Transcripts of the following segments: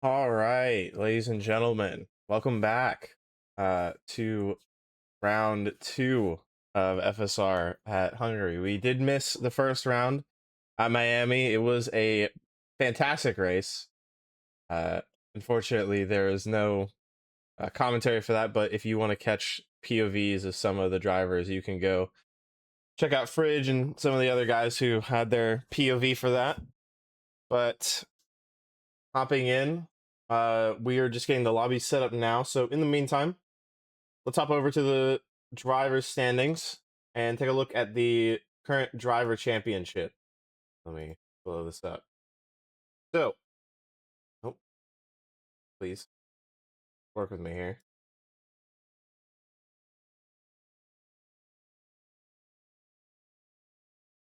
All right, ladies and gentlemen, welcome back to round two of FSR at Hungary. We did miss the first round at Miami. It was a fantastic race. Uh, Unfortunately, there is no commentary for that, but if you want to catch POVs of some of the drivers, you can go check out Fridge and some of the other guys who had their POV for that. But hopping in, we are just getting the lobby set up now. So in the meantime, let's hop over to the driver's standings and take a look at the current driver championship. Let me blow this up. So, oh, please work with me here.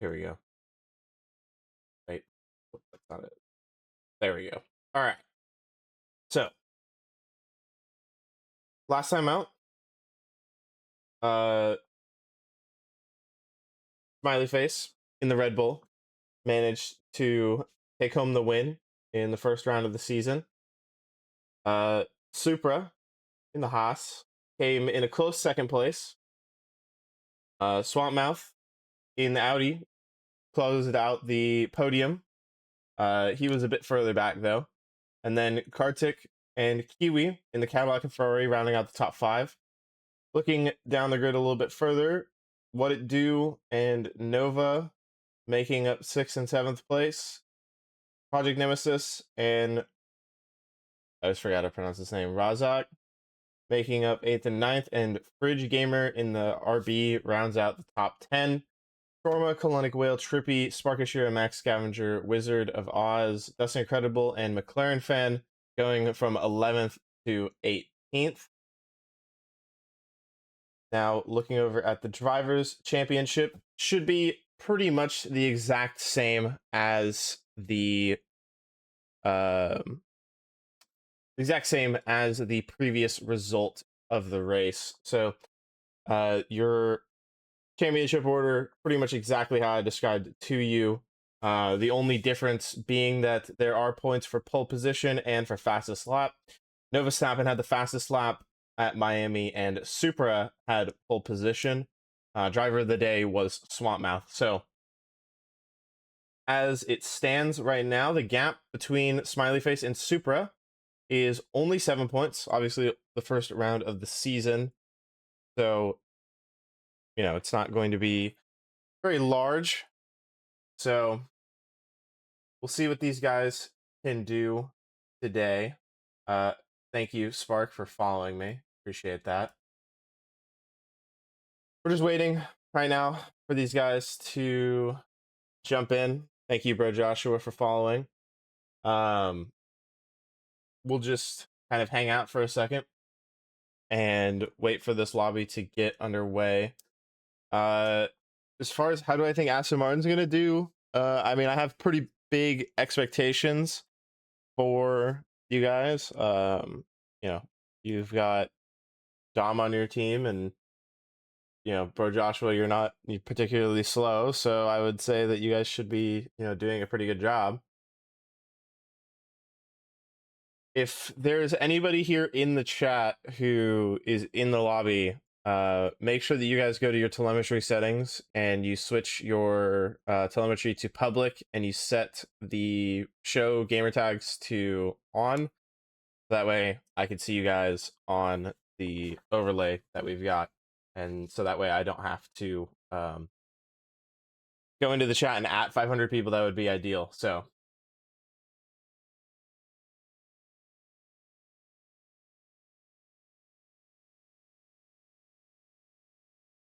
Here we go. Wait, that's not it. There we go. All right. So, last time out, uh, Smiley Face in the Red Bull managed to take home the win in the first round of the season. Uh, Supra in the Haas came in a close second place. Swampmouth in the Audi closed out the podium. He was a bit further back though. And then Kartik and Kiwi in the Cadillac and Ferrari rounding out the top five. Looking down the grid a little bit further, What It Do and Nova making up 6th and 7th place. Project Nemesis and I just forgot to pronounce his name. Razak making up 8th and 9th, and Fridge Gamer in the RB rounds out the top 10. Storma, Colonic Whale, Trippy, Sparkashira, Max Scavenger, Wizard of Oz, Dustin Incredible, and McLaren Fan going from 11th to 18th. Now, looking over at the Drivers' Championship, should be pretty much the exact same as the previous result of the race. So, your championship order pretty much exactly how I described it to you. The only difference being that there are points for pole position and for fastest lap. Nova Stappen had the fastest lap at Miami, and Supra had pole position. Driver of the day was Swampmouth. So, as it stands right now, the gap between Smiley Face and Supra is only 7 points. Obviously, the first round of the season. So, it's not going to be very large. So, we'll see what these guys can do today. Thank you, Spark, for following me. Appreciate that. We're just waiting right now for these guys to jump in. Thank you, bro Joshua, for following. We'll just kind of hang out for a second and wait for this lobby to get underway. As far as how do I think Aston Martin's gonna do, I mean, I have pretty big expectations for you guys. You've got Dom on your team, and bro Joshua, you're not particularly slow, so I would say that you guys should be, doing a pretty good job. If there's anybody here in the chat who is in the lobby, make sure that you guys go to your telemetry settings and you switch your telemetry to public, and you set the show gamer tags to on. That way I can see you guys on the overlay that we've got, and so that way I don't have to go into the chat and at 500 people. That would be ideal. So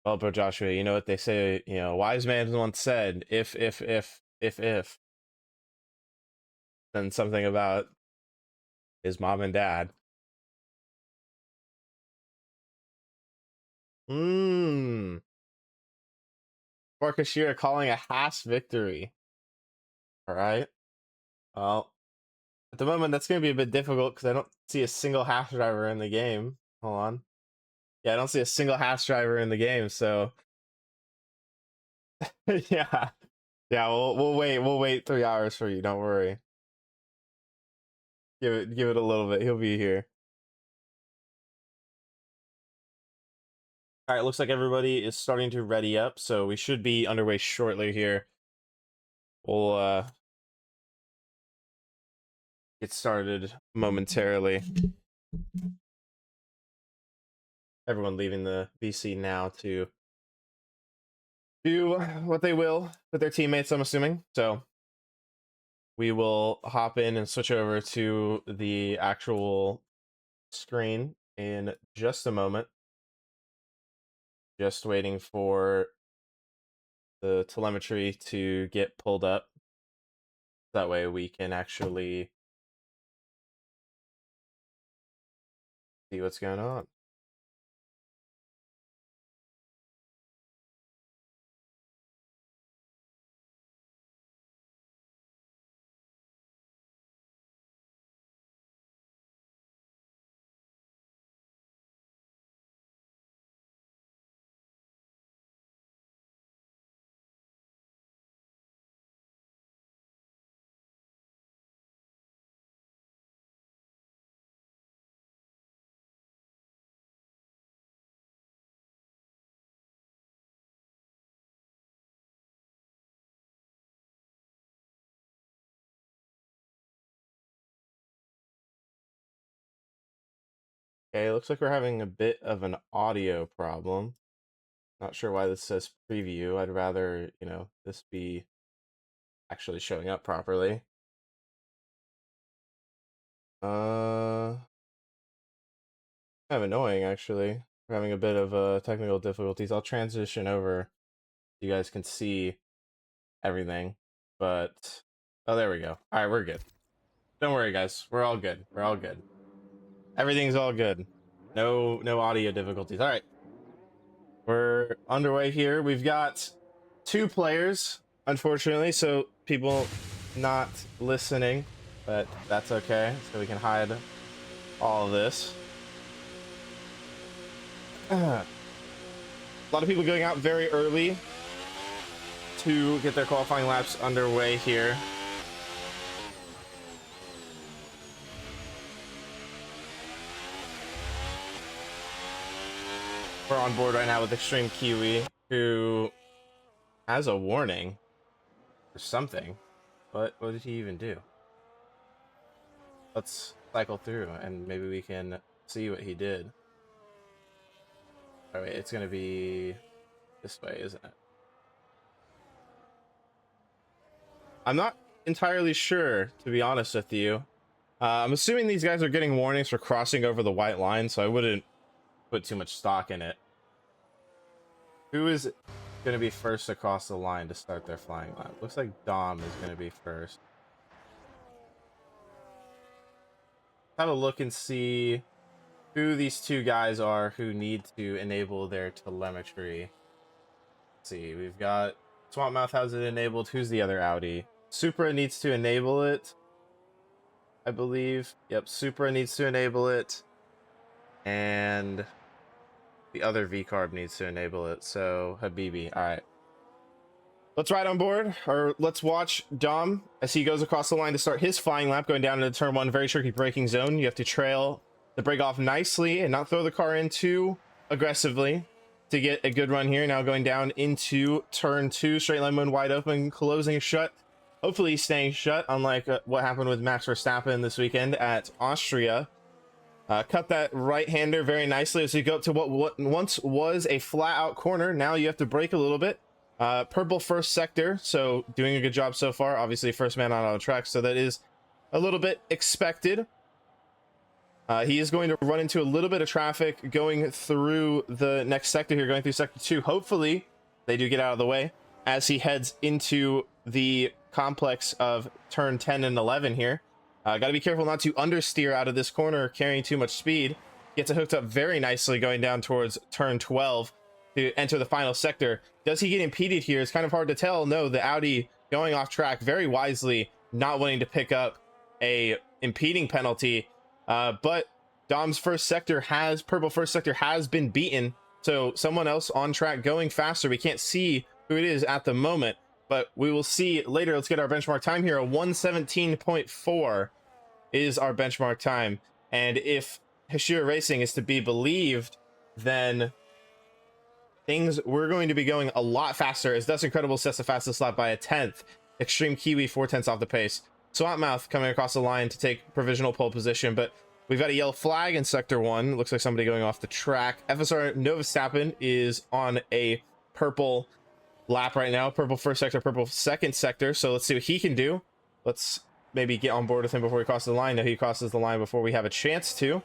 well, bro Joshua, you know what they say, wise man once said, if then something about his mom and dad. Barkashira calling a Haas victory. All right. Well, at the moment, that's going to be a bit difficult because I don't see a single Haas driver in the game. Hold on. Yeah, I don't see a single Haas driver in the game, so yeah. Yeah, we'll wait 3 hours for you, don't worry. Give it a little bit. He'll be here. All right, looks like everybody is starting to ready up, so we should be underway shortly here. We'll get started momentarily. Everyone leaving the VC now to do what they will with their teammates, I'm assuming. So we will hop in and switch over to the actual screen in just a moment. Just waiting for the telemetry to get pulled up. That way we can actually see what's going on. Okay, looks like we're having a bit of an audio problem. Not sure why this says preview. I'd rather, this be actually showing up properly. Kind of annoying, actually. We're having a bit of technical difficulties. I'll transition over so you guys can see everything. But, oh, there we go. All right, we're good. Don't worry, guys. We're all good. We're all good. Everything's all good. No audio difficulties. All right. We're underway here. We've got 2 players, unfortunately, so people not listening, but that's okay. So we can hide all of this. A lot of people going out very early to get their qualifying laps underway here. We're on board right now with Extreme Kiwi, who has a warning or something. What did he even do? Let's cycle through and maybe we can see what he did. Oh wait, it's gonna be this way, isn't it? I'm not entirely sure, to be honest with you. I'm assuming these guys are getting warnings for crossing over the white line, so I wouldn't put too much stock in it. Who is going to be first across the line to start their flying lap? Looks like Dom is going to be first. Have a look and see who these 2 guys are who need to enable their telemetry. Let's see, we've got Swamp Mouth has it enabled. Who's the other Audi? Supra needs to enable it, I believe. Yep, Supra needs to enable it. And the other V-Carb needs to enable it. So, Habibi. All right. Let's ride on board, or let's watch Dom as he goes across the line to start his flying lap, going down into turn 1, very tricky braking zone. You have to trail the brake off nicely and not throw the car in too aggressively to get a good run here. Now going down into turn 2, straight line mode wide open, closing shut. Hopefully staying shut, unlike what happened with Max Verstappen this weekend at Austria. Cut that right-hander very nicely as you go up to what once was a flat-out corner. Now you have to brake a little bit. Purple first sector, so doing a good job so far. Obviously, first man out on the track, so that is a little bit expected. He is going to run into a little bit of traffic going through the next sector here, going through sector 2. Hopefully, they do get out of the way as he heads into the complex of turn 10 and 11 here. Got to be careful not to understeer out of this corner, carrying too much speed. Gets it hooked up very nicely going down towards turn 12 to enter the final sector. Does he get impeded here? It's kind of hard to tell. No, the Audi going off track very wisely, not wanting to pick up a impeding penalty. But Dom's first sector purple first sector has been beaten. So someone else on track going faster. We can't see who it is at the moment, but we will see later. Let's get our benchmark time here, a 117.4. is our benchmark time. And if Hashira Racing is to be believed, then we're going to be going a lot faster, as Dust Incredible sets the fastest lap by a 10th. Extreme Kiwi 4/10 off the pace. Swamp Mouth coming across the line to take provisional pole position, but we've got a yellow flag in sector 1. Looks like somebody going off the track. FSR Novastappen is on a purple lap right now. Purple first sector, purple second sector. So let's see what he can do. Let's maybe get on board with him before he crosses the line. No, he crosses the line before we have a chance to.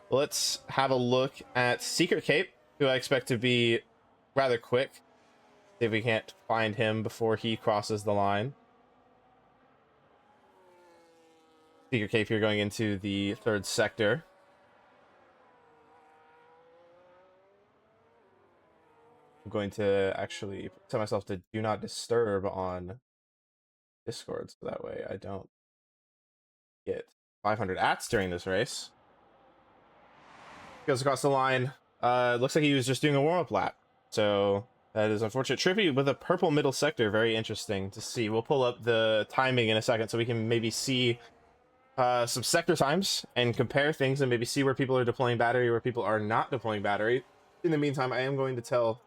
Let's have a look at Secret Cape, who I expect to be rather quick. See if we can't find him before he crosses the line. Secret Cape here going into the third sector. I'm going to actually tell myself to do not disturb on Discord, so that way I don't get 500 ats during this race. Goes across the line. Looks like he was just doing a warm-up lap, so that is unfortunate. Trippy with a purple middle sector, very interesting to see. We'll pull up the timing in a second so we can maybe see some sector times and compare things and maybe see where people are deploying battery, where people are not deploying battery. In the meantime, I am going to tell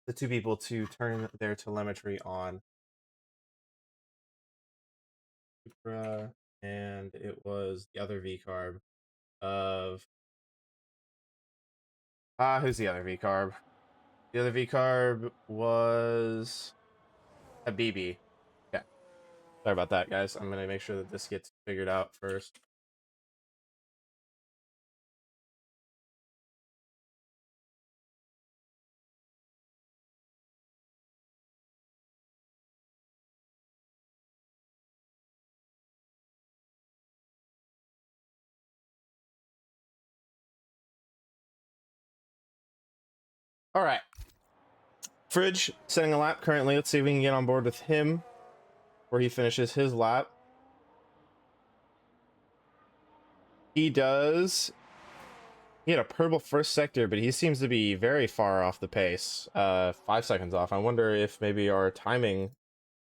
the two people to turn their telemetry on. And it was the other V-carb of... who's the other V-carb? The other V-carb was Habibi. Okay. Sorry about that, guys. I'm going to make sure that this gets figured out first. All right. Fridge setting a lap currently. Let's see if we can get on board with him where he finishes his lap. He does. He had a purple first sector, but he seems to be very far off the pace. 5 seconds off. I wonder if maybe our timing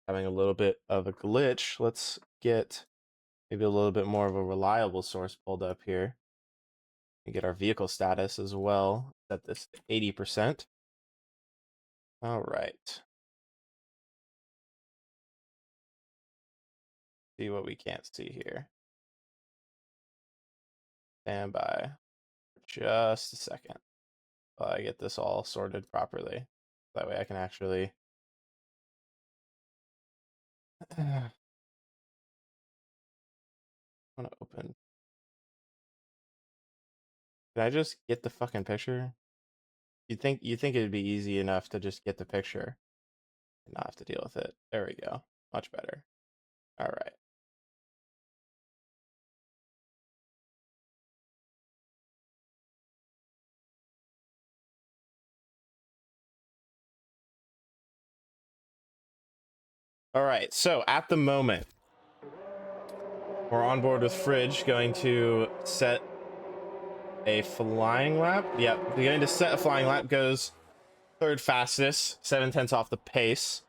having a little bit of a glitch. Let's get maybe a little bit more of a reliable source pulled up here. And get our vehicle status as well. Set this to 80%. All right. See what we can't see here. Stand by for just a second while I get this all sorted properly. That way I can actually I want to open. Can I just get the fucking picture? You think it'd be easy enough to just get the picture and not have to deal with it. There we go. Much better. All right. All right. So at the moment, we're on board with Fridge, going to set a flying lap. Yep, going to set a flying lap, goes third fastest, 7/10 off the pace.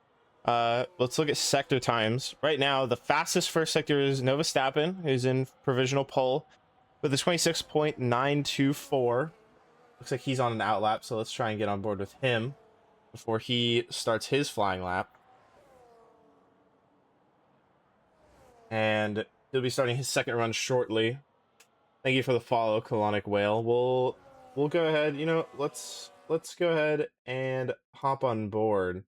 Let's look at sector times. Right now, the fastest first sector is Novastappen, who's in provisional pole with a 26.924. Looks like he's on an out lap, so let's try and get on board with him before he starts his flying lap. And he'll be starting his second run shortly. Thank you for the follow, Colonic Whale. We'll go ahead, you know, let's go ahead and hop on board.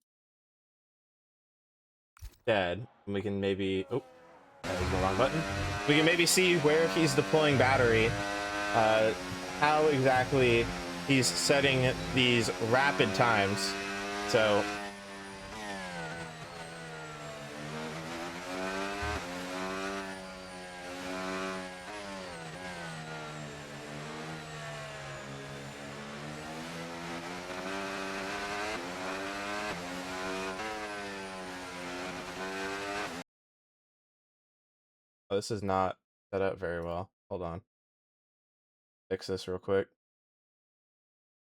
Dead. And we can maybe that was the wrong button. We can maybe see where he's deploying battery, how exactly he's setting these rapid times. So oh, this is not set up very well. Hold on. Fix this real quick.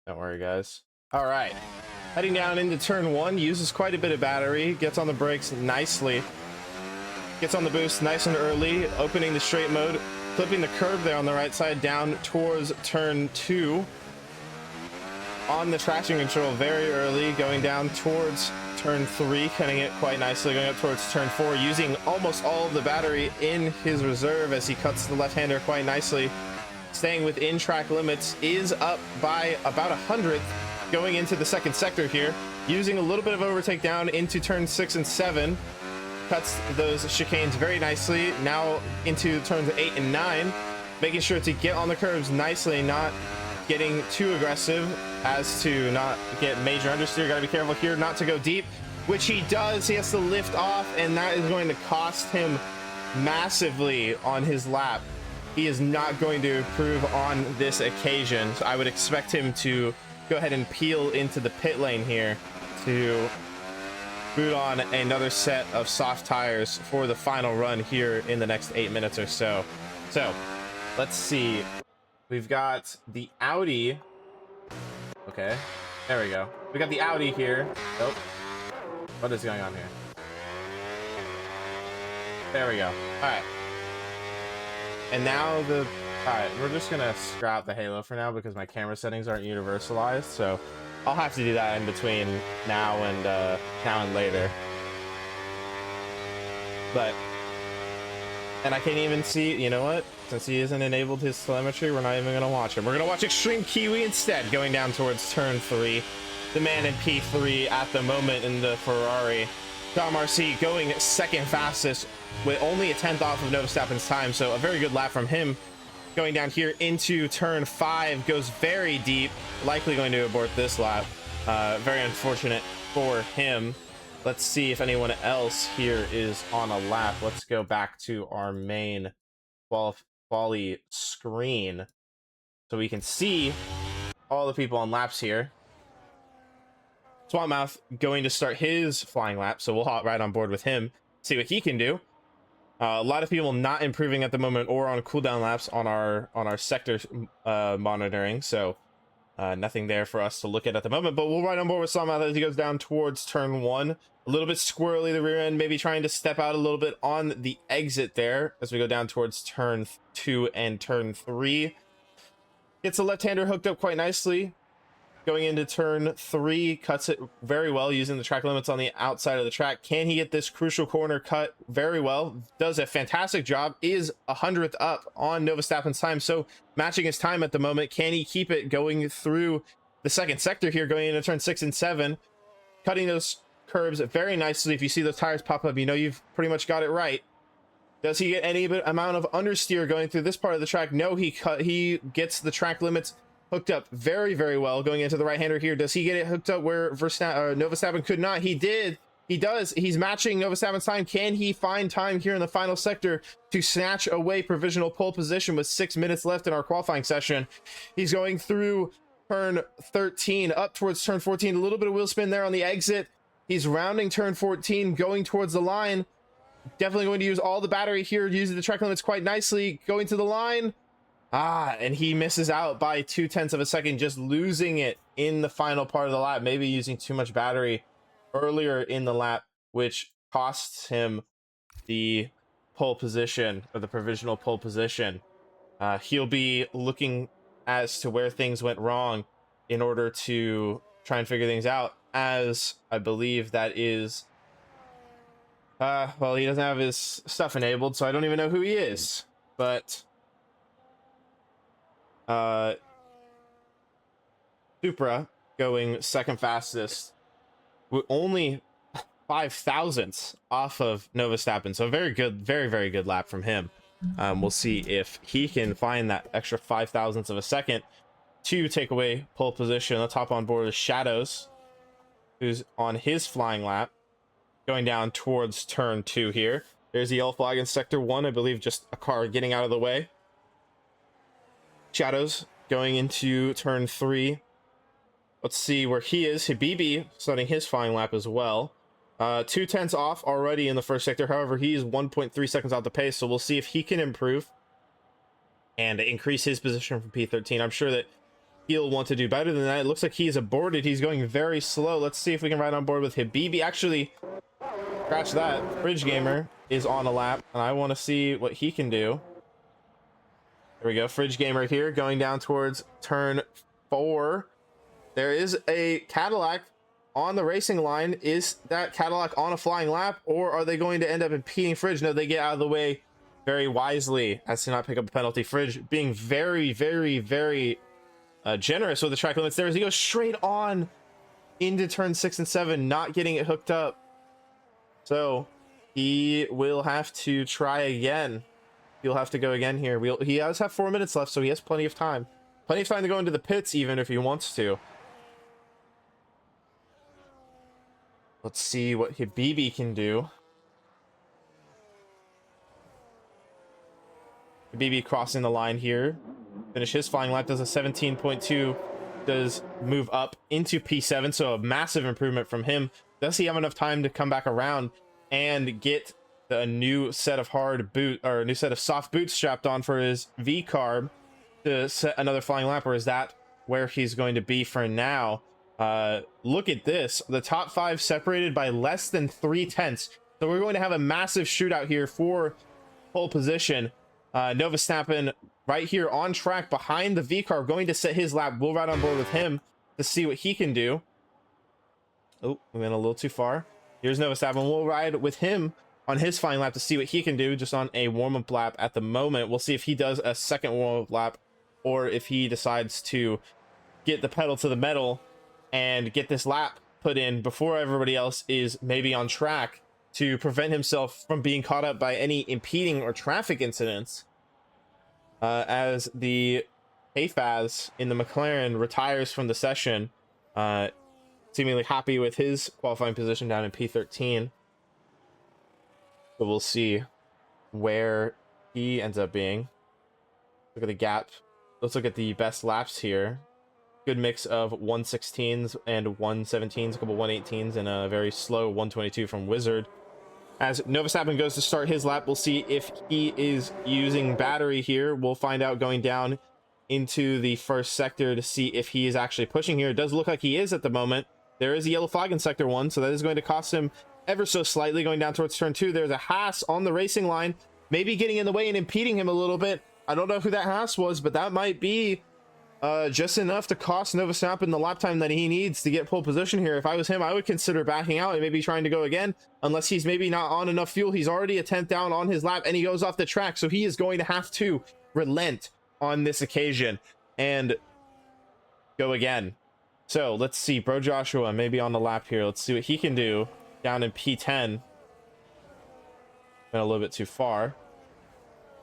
Don't worry, guys. All right. Heading down into turn 1, uses quite a bit of battery, gets on the brakes nicely. Gets on the boost nice and early, opening the straight mode, clipping the curb there on the right side down towards turn 2. On the traction control very early, going down towards turn 3, cutting it quite nicely, going up towards turn 4, using almost all of the battery in his reserve as he cuts the left-hander quite nicely. Staying within track limits, is up by about 100th going into the second sector here, using a little bit of overtake down into turn 6 and 7. Cuts those chicanes very nicely, now into turns 8 and 9, making sure to get on the curves nicely, not getting too aggressive as to not get major understeer. Got to be careful here not to go deep, which he does. He has to lift off, and that is going to cost him massively on his lap. He is not going to improve on this occasion, so I would expect him to go ahead and peel into the pit lane here to boot on another set of soft tires for the final run here in the next 8 minutes or so. So let's see, we've got the Audi. Okay, there we go. We got the Audi here. Oh, what is going on here? There we go. All right, and now all right, we're just gonna scrap the halo for now because my camera settings aren't universalized, so I'll have to do that in between now and later. But, and I can't even see, you know what? Since he hasn't enabled his telemetry, we're not even going to watch him. We're going to watch Extreme Kiwi instead, going down towards turn 3. The man in P3 at the moment in the Ferrari. Dom RC going second fastest with only a 10th off of Nova Verstappen's time, so a very good lap from him. Going down here into turn 5, goes very deep, likely going to abort this lap. Very unfortunate for him. Let's see if anyone else here is on a lap. Let's go back to our main quali screen so we can see all the people on laps here. Swampmouth going to start his flying lap, so we'll hop right on board with him, see what he can do. A lot of people not improving at the moment or on cooldown laps on our sector monitoring, so nothing there for us to look at the moment, but we'll ride on board with Swampmouth as he goes down towards turn 1. A little bit squirrely the rear end, maybe trying to step out a little bit on the exit there as we go down towards turn 2 and turn 3. Gets the left-hander hooked up quite nicely. Going into turn 3, cuts it very well using the track limits on the outside of the track. Can he get this crucial corner cut very well? Does a fantastic job. Is 100th up on Nova Verstappen's time, so matching his time at the moment. Can he keep it going through the second sector here, going into turn 6 and 7? Cutting those curbs very nicely. If you see those tires pop up, you know you've pretty much got it right. Does he get any amount of understeer going through this part of the track? No, he gets the track limits hooked up very, very well going into the right-hander here. Does he get it hooked up where Nova Verstappen could not? He did. He does. He's matching Nova Verstappen's time. Can he find time here in the final sector to snatch away provisional pole position with 6 minutes left in our qualifying session? He's going through turn 13 up towards turn 14. A little bit of wheel spin there on the exit. He's rounding turn 14, going towards the line. Definitely going to use all the battery here, using the track limits quite nicely. Going to the line. And he misses out by 0.2 of a second, just losing it in the final part of the lap, maybe using too much battery earlier in the lap, which costs him the pole position, or the provisional pole position. He'll be looking as to where things went wrong in order to try and figure things out, as I believe that is well, he doesn't have his stuff enabled, so I don't even know who he is, but Supra going second fastest with only 5 thousandths off of Nova Verstappen, so very good, very, very good lap from him. We'll see if he can find that extra 5 thousandths of a second to take away pole position. Let's hop on board with Shadows, who's on his flying lap, going down towards turn 2 here. There's the yellow flag in sector 1, I believe just a car getting out of the way. Shadows going into turn 3. Let's see where he is. Habibi starting his flying lap as well. 0.2 off already in the first sector. However, he is 1.3 seconds out the pace, so we'll see if he can improve and increase his position from P13. I'm sure that he'll want to do better than that. It looks like he's aborted. He's going very slow. Let's see if we can ride on board with Habibi. Actually, scratch that. Fridge Gamer is on a lap, and I want to see what he can do. There we go. Fridge Gamer here going down towards turn 4. There is a Cadillac on the racing line. Is that Cadillac on a flying lap, or are they going to end up impeding Fridge? No, they get out of the way very wisely as to not pick up a penalty. Fridge being very, very, very generous with the track limits there as he goes straight on into turn 6 and 7, not getting it hooked up. So he will have to try again. He'll have to go again here. He does have 4 minutes left, so he has plenty of time. Plenty of time to go into the pits even if he wants to. Let's see what Habibi can do. Habibi crossing the line here. Finish his flying lap, does a 17.2. Does move up into P7, so a massive improvement from him. Does he have enough time to come back around and get a new set of hard boot, or a new set of soft boots strapped on for his V carb to set another flying lap, or is that where he's going to be for now? Look at this, the top 5 separated by less than 3/10, so we're going to have a massive shootout here for pole position. Nova Stappen right here on track behind the V carb, going to set his lap. We'll ride on board with him to see what he can do. Oh, we went a little too far. Here's Nova Stappen. We'll ride with him on his flying lap to see what he can do, just on a warm-up lap at the moment. We'll see if he does a second warm-up lap, or if he decides to get the pedal to the metal and get this lap put in before everybody else is maybe on track, to prevent himself from being caught up by any impeding or traffic incidents. As the Hafaz in the McLaren retires from the session, seemingly happy with his qualifying position down in P13. But we'll see where he ends up being. Look at the gap. Let's look at the best laps here. Good mix of 116s and 117s, a couple 118s, and a very slow 122 from Wizard. As Nova Stappen goes to start his lap, we'll see if he is using battery here. We'll find out going down into the first sector to see if he is actually pushing here. It does look like he is at the moment. There is a yellow flag in sector 1, so that is going to cost him ever so slightly going down towards turn 2. There's a Haas on the racing line, maybe getting in the way and impeding him a little bit. I don't know who that Haas was, but that might be just enough to cost Nova Stappen the lap time that he needs to get pole position here. If I was him, I would consider backing out and maybe trying to go again, unless he's maybe not on enough fuel. He's already a 10th down on his lap and he goes off the track, so he is going to have to relent on this occasion and go again. So let's see, Bro Joshua maybe on the lap here. Let's see what he can do down in P10. Went a little bit too far.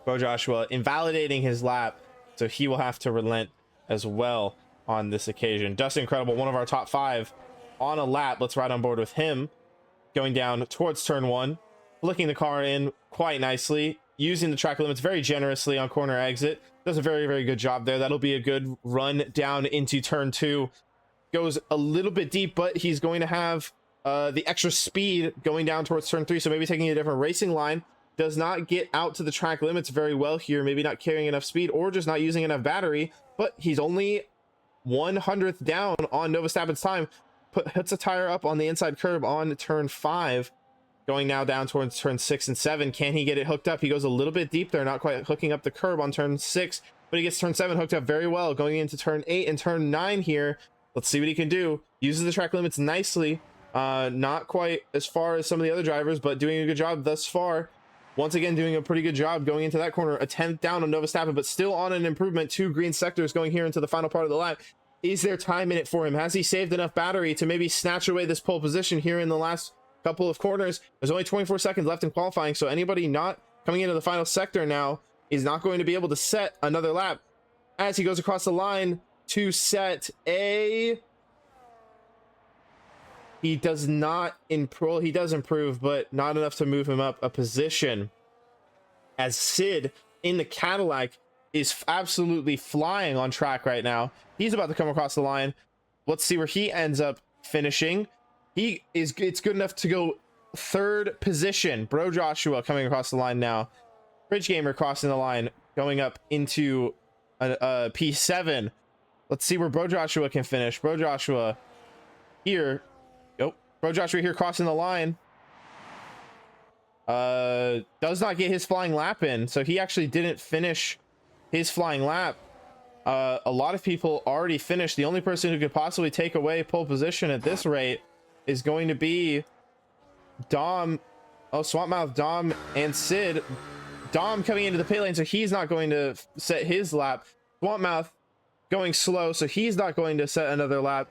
Bro Joshua invalidating his lap, so he will have to relent as well on this occasion. Dustin Incredible, one of our top 5 on a lap. Let's ride on board with him, going down towards turn 1, flicking the car in quite nicely, using the track limits very generously on corner exit. Does a very, very good job there. That'll be a good run down into turn 2. Goes a little bit deep, but he's going to have the extra speed going down towards turn 3, so maybe taking a different racing line. Does not get out to the track limits very well here, maybe not carrying enough speed or just not using enough battery, but he's only 100th down on Nova Stappen's time. Hits a tire up on the inside curb on turn 5, going now down towards turn 6 and 7. Can he get it hooked up? He goes a little bit deep there, not quite hooking up the curb on turn 6, but he gets turn 7 hooked up very well, going into turn 8 and turn 9 here. Let's see what he can do. Uses the track limits nicely, not quite as far as some of the other drivers, but doing a good job thus far. Once again, doing a pretty good job going into that corner. A 10th down on Nova Stappen, but still on an improvement. 2 green sectors going here into the final part of the lap. Is there time in it for him? Has he saved enough battery to maybe snatch away this pole position here in the last couple of corners? There's only 24 seconds left in qualifying, so anybody not coming into the final sector now is not going to be able to set another lap as he goes across the line to set a... He does not improve. He does improve, but not enough to move him up a position. As Sid in the Cadillac is absolutely flying on track right now. He's about to come across the line. Let's see where he ends up finishing. It's good enough to go 3rd position. Bro Joshua coming across the line now. Bridge Gamer crossing the line, going up into a P7. Let's see where Bro Joshua can finish. Bro Joshua here. Bro Joshua here crossing the line. does not get his flying lap in, so he actually didn't finish his flying lap. A lot of people already finished. The only person who could possibly take away pole position at this rate is going to be Dom. Oh, Swampmouth, Dom, and Sid. Dom coming into the pit lane, so he's not going to set his lap. Swampmouth going slow, so he's not going to set another lap.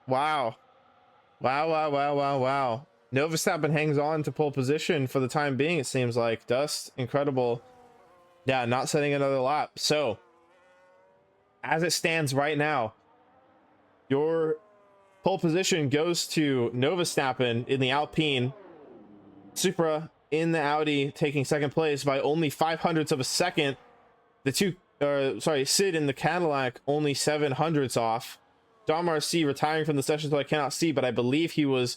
Wow. Wow. Nova Verstappen hangs on to pole position for the time being, it seems like. Dust, incredible. Yeah, not setting another lap. So, as it stands right now, your pole position goes to Nova Verstappen in the Alpine, Supra in the Audi taking second place by only 0.05 of a second. Sid in the Cadillac only 0.07 off. Dom RC retiring from the session, so I cannot see, but I believe he was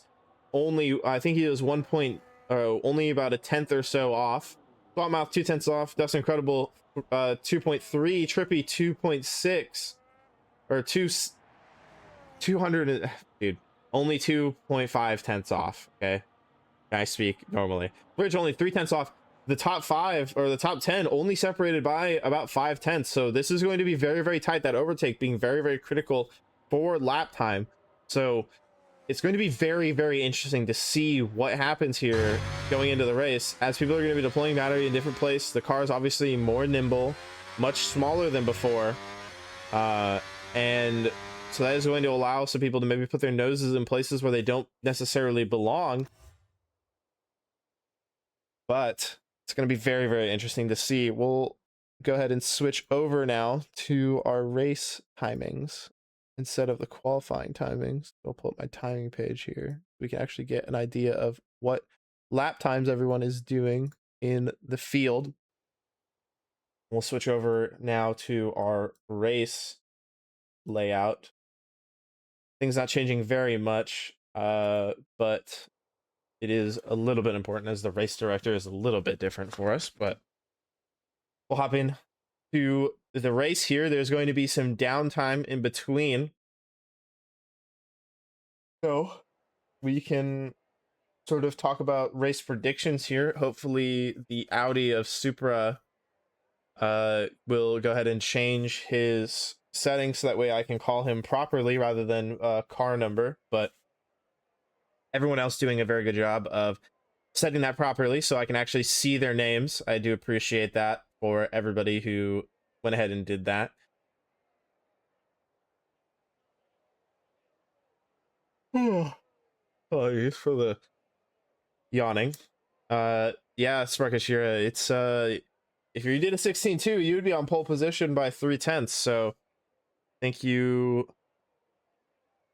I think he was only about a tenth or so off. Swampmouth 0.2 off. That's incredible. 2.3. Trippy 2.6 or 200. Dude, only 2.5 tenths off. Okay, I speak normally. Bridge only 0.3 off. The top 5 or the top 10 only separated by about 0.5. So this is going to be very, very tight. That overtake being very, very critical for lap time. So it's going to be very, very interesting to see what happens here going into the race, as people are going to be deploying battery in different places. The car is obviously more nimble, much smaller than before, and so that is going to allow some people to maybe put their noses in places where they don't necessarily belong. But it's going to be very, very interesting to see. We'll go ahead and switch over now to our race timings instead of the qualifying timings. I'll pull up my timing page here. We can actually get an idea of what lap times everyone is doing in the field. We'll switch over now to our race layout. Things not changing very much, but it is a little bit important as the race director is a little bit different for us. But we'll hop in to the race here. There's going to be some downtime in between, so we can sort of talk about race predictions here. Hopefully the Audi of Supra will go ahead and change his settings so that way I can call him properly rather than car number, but everyone else doing a very good job of setting that properly so I can actually see their names. I do appreciate that for everybody who went ahead and did that. Apologies for the yawning. Yeah, Sparkashira, it's if you did a 16.2, you would be on pole position by 0.3. So I think you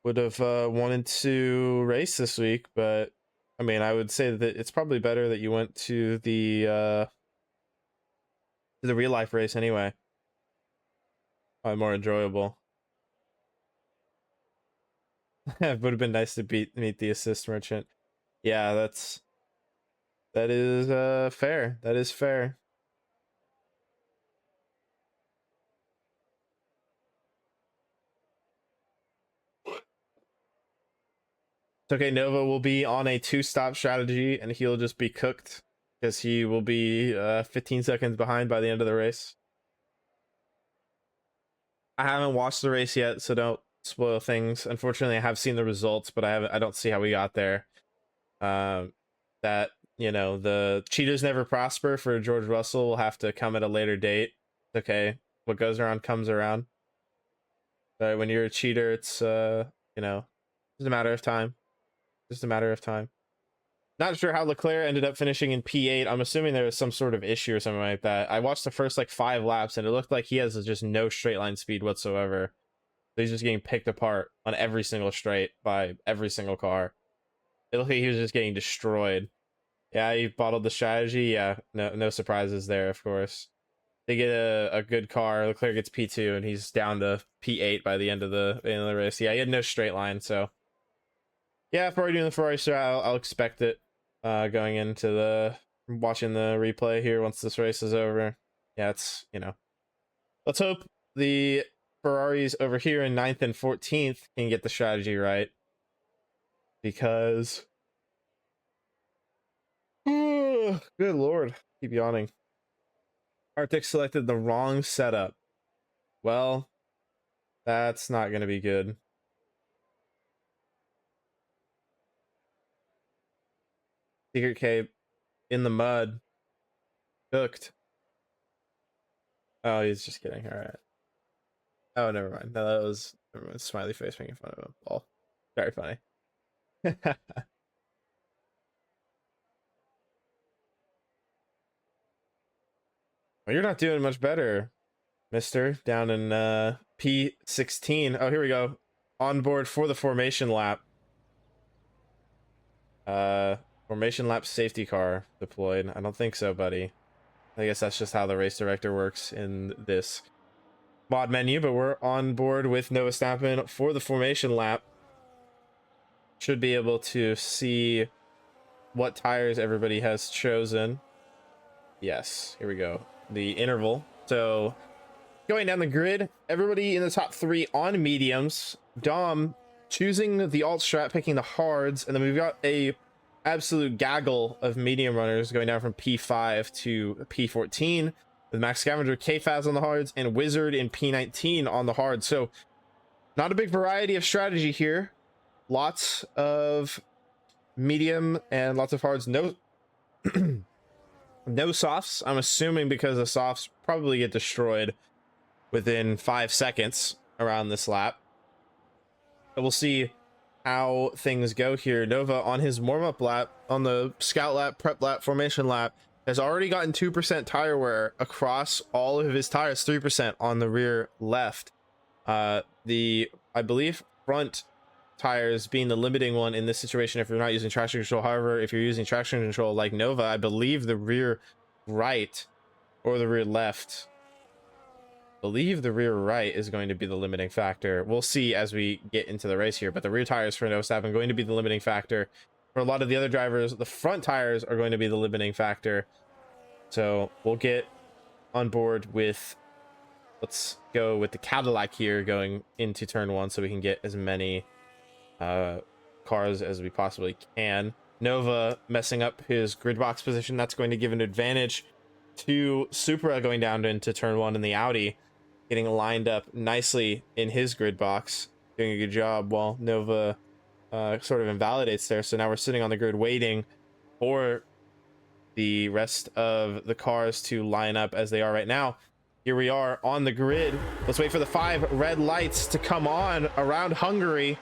would have wanted to race this week, but I mean, I would say that it's probably better that you went to the real life race anyway. Probably more enjoyable. It would have been nice to meet the assist merchant. Yeah, that is fair. That is fair. It's okay. Nova will be on a 2-stop strategy, and he'll just be cooked because he will be 15 seconds behind by the end of the race. I haven't watched the race yet, so don't spoil things. Unfortunately, I have seen the results, but I don't see how we got there. That, you know, the cheaters never prosper for George Russell will have to come at a later date. Okay, what goes around comes around. But when you're a cheater, it's you know, just a matter of time. Just a matter of time. Not sure how Leclerc ended up finishing in P8. I'm assuming there was some sort of issue or something like that. I watched the first like 5 laps and it looked like he has just no straight line speed whatsoever. So he's just getting picked apart on every single straight by every single car. It looked like he was just getting destroyed. Yeah, he bottled the strategy. Yeah, no surprises there, of course. They get a good car. Leclerc gets P2 and he's down to P8 by the end of the race. Yeah, he had no straight line, so yeah, if we're doing the Ferrari strat, I'll expect it going into the watching the replay here once this race is over. Yeah, it's, you know, let's hope the Ferraris over here in 9th and 14th can get the strategy right, because Oh, good lord. Keep yawning. Arctic selected the wrong setup. Well, that's not going to be good. Secret cape in the mud. Cooked. Oh, he's just kidding. All right. Oh, never mind. No, that was never mind. Smiley face making fun of him. Lol. Very funny. Well, you're not doing much better, mister. Down in P16. Oh, here we go. On board for the formation lap. Formation lap safety car deployed. I don't think so, buddy. I guess that's just how the race director works in this mod menu, but we're on board with Noah Stappen for the formation lap. Should be able to see what tires everybody has chosen. Yes, here we go. The interval. So going down the grid, everybody in the top 3 on mediums. Dom choosing the alt strat, picking the hards, and then we've got a absolute gaggle of medium runners going down from P5 to P14 with Max Scavenger, KFaz on the hards, and Wizard in P19 on the hards. So not a big variety of strategy here. Lots of medium and lots of hards. No no softs. I'm assuming because the softs probably get destroyed within 5 seconds around this lap. But we'll see how things go here. Nova on his warm-up lap, on the scout lap, prep lap, formation lap, has already gotten 2% tire wear across all of his tires, 3% on the rear left. I believe front tires being the limiting one in this situation if you're not using traction control. However, if you're using traction control like Nova, I believe the rear right or the rear left, believe the rear right is going to be the limiting factor. We'll see as we get into the race here, but the rear tires for Noah Stappen are going to be the limiting factor. For a lot of the other drivers, the front tires are going to be the limiting factor. So we'll get on board with, let's go with the Cadillac here going into turn 1 so we can get as many cars as we possibly can. Nova messing up his grid box position. That's going to give an advantage to Supra going down into turn 1 in the Audi, getting lined up nicely in his grid box, doing a good job while Nova sort of invalidates there. So now we're sitting on the grid waiting for the rest of the cars to line up as they are right now. Here we are on the grid. Let's wait for the 5 red lights to come on around Hungary.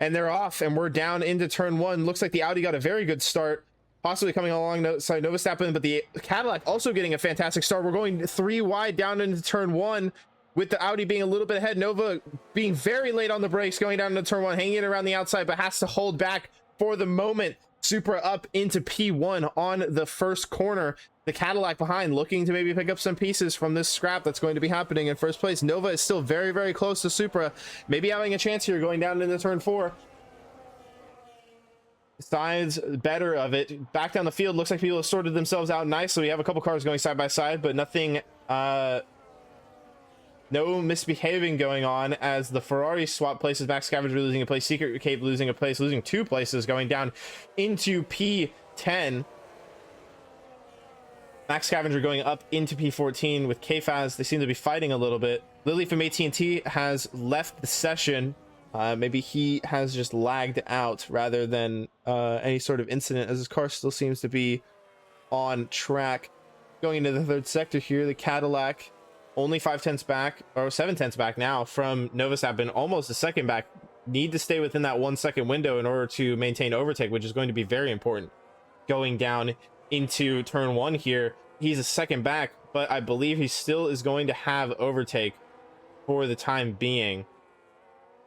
And they're off, and we're down into turn 1. Looks like the Audi got a very good start, possibly coming along Nova Stappen, but the Cadillac also getting a fantastic start. We're going 3 wide down into turn 1 with the Audi being a little bit ahead. Nova being very late on the brakes, going down into turn 1, hanging it around the outside, but has to hold back for the moment. Supra up into P1 on the first corner. The Cadillac behind, looking to maybe pick up some pieces from this scrap that's going to be happening in first place. Nova is still very, very close to Supra, maybe having a chance here going down into turn 4. Signs better of it. Back down the field, looks like people have sorted themselves out nicely. We have a couple cars going side by side, but nothing, no misbehaving going on as the Ferrari swap places. Max Scavenger losing a place, Secret Cape losing a place, losing 2 places, going down into P10. Max Scavenger going up into P14 with KFaz. They seem to be fighting a little bit. Lily from AT&T has left the session. Maybe he has just lagged out rather than any sort of incident, as his car still seems to be on track. Going into the 3rd sector here, the Cadillac only 5/10 back, or 7/10 back now from Nova Stappen, almost a second back. Need to stay within that 1 second window in order to maintain overtake, which is going to be very important going down into turn 1 here. He's a second back, but I believe he still is going to have overtake for the time being.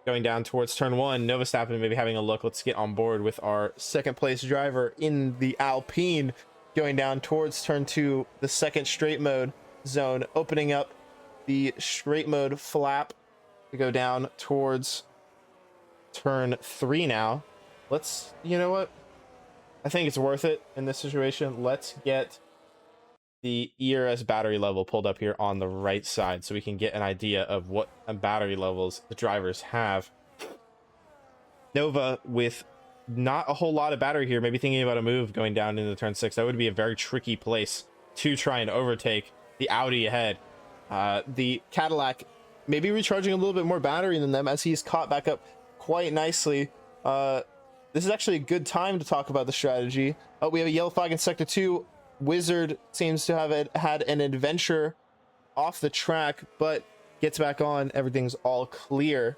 Going down towards turn 1, Nova Stappen maybe having a look. Let's get on board with our 2nd place driver in the Alpine, going down towards turn 2, the 2nd straight mode zone, opening up the straight mode flap to go down towards turn 3 now. Let's, you know what, I think it's worth it in this situation. Let's get the ERS battery level pulled up here on the right side so we can get an idea of what battery levels the drivers have. Nova with not a whole lot of battery here. Maybe thinking about a move going down into turn 6. That would be a very tricky place to try and overtake the Audi ahead. The Cadillac maybe recharging a little bit more battery than them as he's caught back up quite nicely. This is actually a good time to talk about the strategy. We have a yellow flag in sector 2. Wizard seems to have had an adventure off the track, but gets back on. Everything's all clear.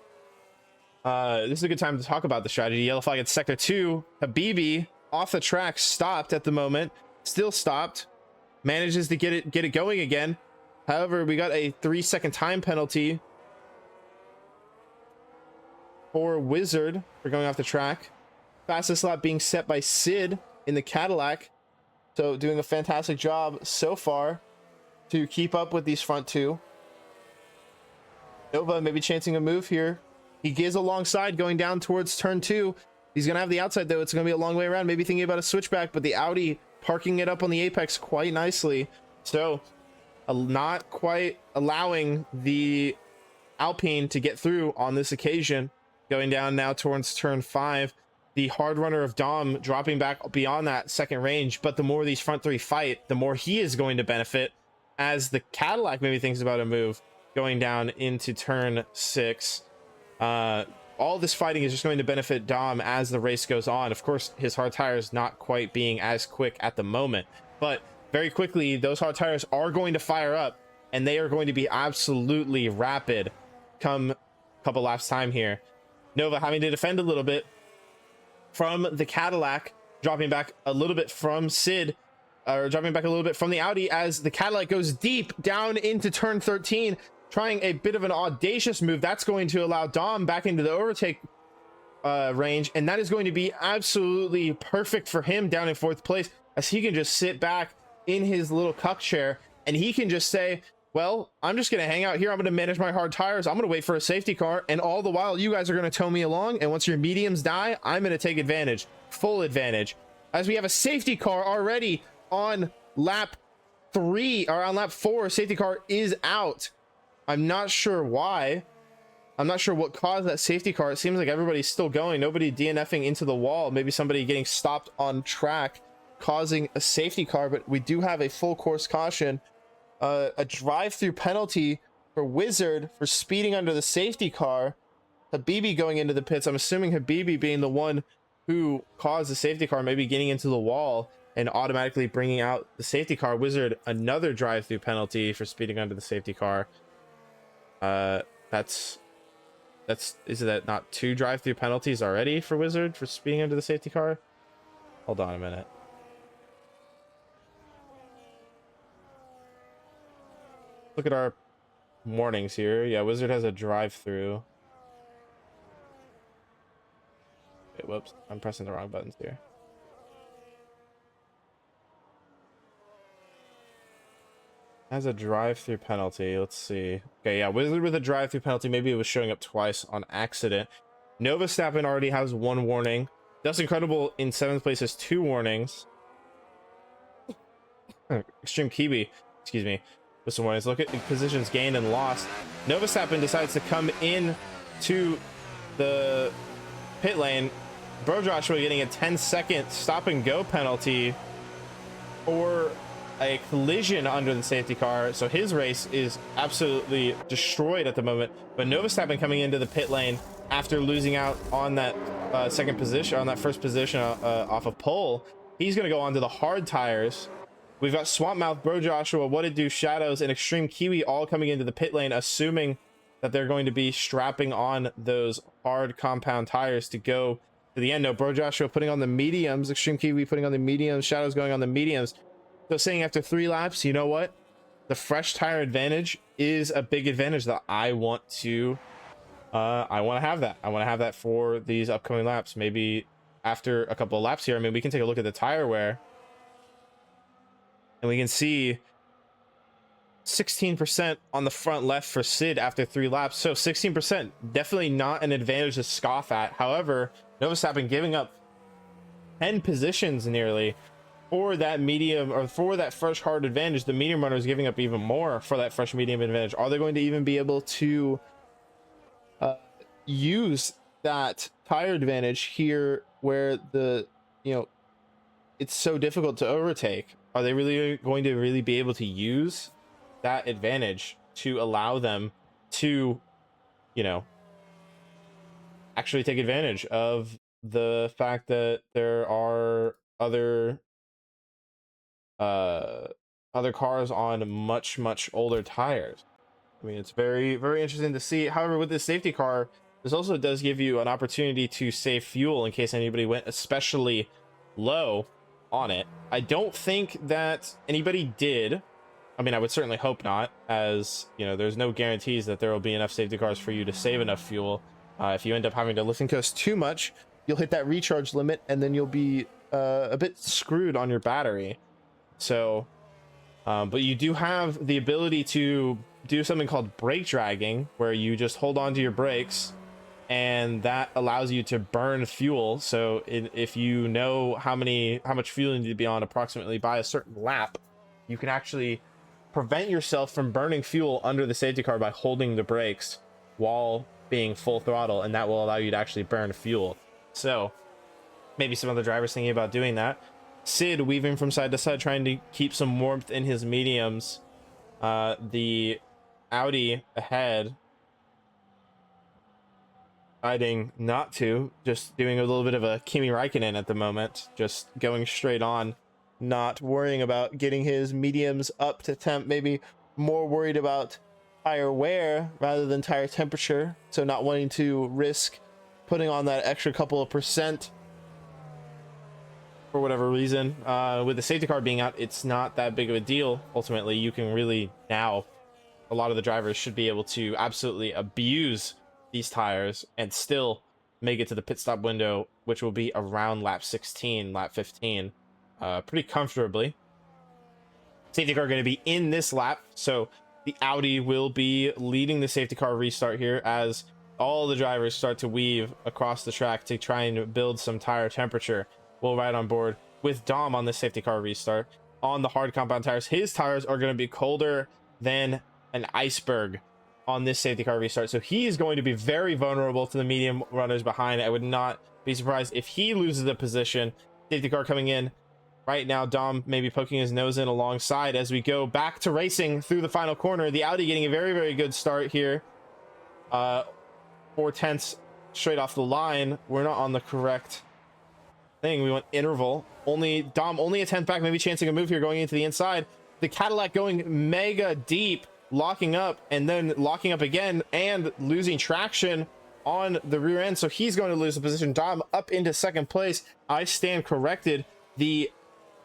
This is a good time to talk about the strategy. Yellow flag at sector 2. Habibi off the track, stopped at the moment, still stopped, manages to get it going again. However, we got a 3-second time penalty for Wizard for going off the track. Fastest lap being set by Sid in the Cadillac, so doing a fantastic job so far to keep up with these front two. Nova maybe chancing a move here. He gives alongside going down towards turn 2. He's gonna have the outside though. It's gonna be a long way around, maybe thinking about a switchback, but the Audi parking it up on the apex quite nicely, so not quite allowing the Alpine to get through on this occasion. Going down now towards turn 5. The hard runner of Dom dropping back beyond that second range, but the more these front three fight, the more he is going to benefit, as the Cadillac maybe thinks about a move going down into turn 6. All this fighting is just going to benefit Dom as the race goes on. Of course, his hard tires not quite being as quick at the moment, but very quickly those hard tires are going to fire up, and they are going to be absolutely rapid come a couple laps time here. Nova having to defend a little bit from the Cadillac, dropping back a little bit from Sid, or dropping back a little bit from the Audi as the Cadillac goes deep down into turn 13, trying a bit of an audacious move that's going to allow Dom back into the overtake range, and that is going to be absolutely perfect for him down in 4th place, as he can just sit back in his little cuck chair and he can just say, well, I'm just going to hang out here. I'm going to manage my hard tires. I'm going to wait for a safety car. And all the while, you guys are going to tow me along. And once your mediums die, I'm going to take advantage, full advantage. As we have a safety car already on lap 3, or on lap 4, safety car is out. I'm not sure why. I'm not sure what caused that safety car. It seems like everybody's still going. Nobody DNFing into the wall. Maybe somebody getting stopped on track, causing a safety car. But we do have a full course caution. A drive-through penalty for Wizard for speeding under the safety car. Habibi going into the pits. I'm assuming Habibi being the one who caused the safety car, maybe getting into the wall and automatically bringing out the safety car. Wizard, another drive-through penalty for speeding under the safety car. Is that not 2 drive-through penalties already for Wizard for speeding under the safety car? Hold on a minute. Look at our warnings here. Yeah, Wizard has a drive-through. Wait, whoops, I'm pressing the wrong buttons here. Has a drive-through penalty. Let's see. Okay, yeah, Wizard with a drive-through penalty. Maybe it was showing up twice on accident. Nova Stappen already has 1 warning. Dust Incredible in 7th place has 2 warnings. Extreme Kiwi, excuse me, with some warnings. Look at positions gained and lost. Nova Stappen decides to come in to the pit lane. Bro Joshua getting a 10-second stop and go penalty for a collision under the safety car, so his race is absolutely destroyed at the moment. But Nova Stappen coming into the pit lane after losing out on that second position, on that first position off of pole. He's going to go on to the hard tires. We've got Swamp Mouth, Bro Joshua, What It Do, Shadows, and Extreme Kiwi all coming into the pit lane, assuming that they're going to be strapping on those hard compound tires to go to the end. No, Bro Joshua putting on the mediums, Extreme Kiwi putting on the mediums, Shadows going on the mediums. So saying after 3 laps, you know what? The fresh tire advantage is a big advantage that I want to have that. I want to have that for these upcoming laps. Maybe after a couple of laps here, I mean, we can take a look at the tire wear and we can see 16% on the front left for Sid after 3 laps. So 16%, definitely not an advantage to scoff at. However, Nova Stappen giving up 10 positions nearly for that medium, or for that fresh hard advantage. The medium runner is giving up even more for that fresh medium advantage. Are they going to even be able to use that tire advantage here where the, you know, it's so difficult to overtake. Are they really going to really be able to use that advantage to allow them to, you know, actually take advantage of the fact that there are uh other cars on much older tires? I mean, it's very interesting to see. However, with this safety car, this also does give you an opportunity to save fuel in case anybody went especially low on it. I don't think that anybody did. I mean, I would certainly hope not, as you know, there's no guarantees that there will be enough safety cars for you to save enough fuel. If you end up having to lifting coast too much, you'll hit that recharge limit, and then you'll be a bit screwed on your battery. So, but you do have the ability to do something called brake dragging, where you just hold on to your brakes, and that allows you to burn fuel. So if you know how much fuel you need to be on approximately by a certain lap, you can actually prevent yourself from burning fuel under the safety car by holding the brakes while being full throttle, and that will allow you to actually burn fuel. So maybe some other drivers thinking about doing that. Sid weaving from side to side, trying to keep some warmth in his mediums. The Audi ahead deciding not to, just doing a little bit of a Kimi Räikkönen at the moment, just going straight on, not worrying about getting his mediums up to temp, maybe more worried about tire wear rather than tire temperature, so not wanting to risk putting on that extra couple of percent for whatever reason. With the safety car being out, it's not that big of a deal. Ultimately, you can really, now a lot of the drivers should be able to absolutely abuse these tires and still make it to the pit stop window, which will be around lap 16, lap 15, pretty comfortably. Safety car going to be in this lap, so the Audi will be leading the safety car restart here as all the drivers start to weave across the track to try and build some tire temperature. We'll ride on board with Dom on the safety car restart on the hard compound tires. His tires are going to be colder than an iceberg on this safety car restart, so he is going to be very vulnerable to the medium runners behind. I would not be surprised if he loses a position. Safety car coming in right now. Dom maybe poking his nose in alongside as we go back to racing through the final corner. The Audi getting a very good start here. 4/10 straight off the line. We're not on the correct thing. We want interval. Dom only a 10th back, maybe chancing a move here going into the inside. The Cadillac going mega deep, locking up and then locking up again and losing traction on the rear end, so he's going to lose the position. Dom up into second place. I stand corrected. The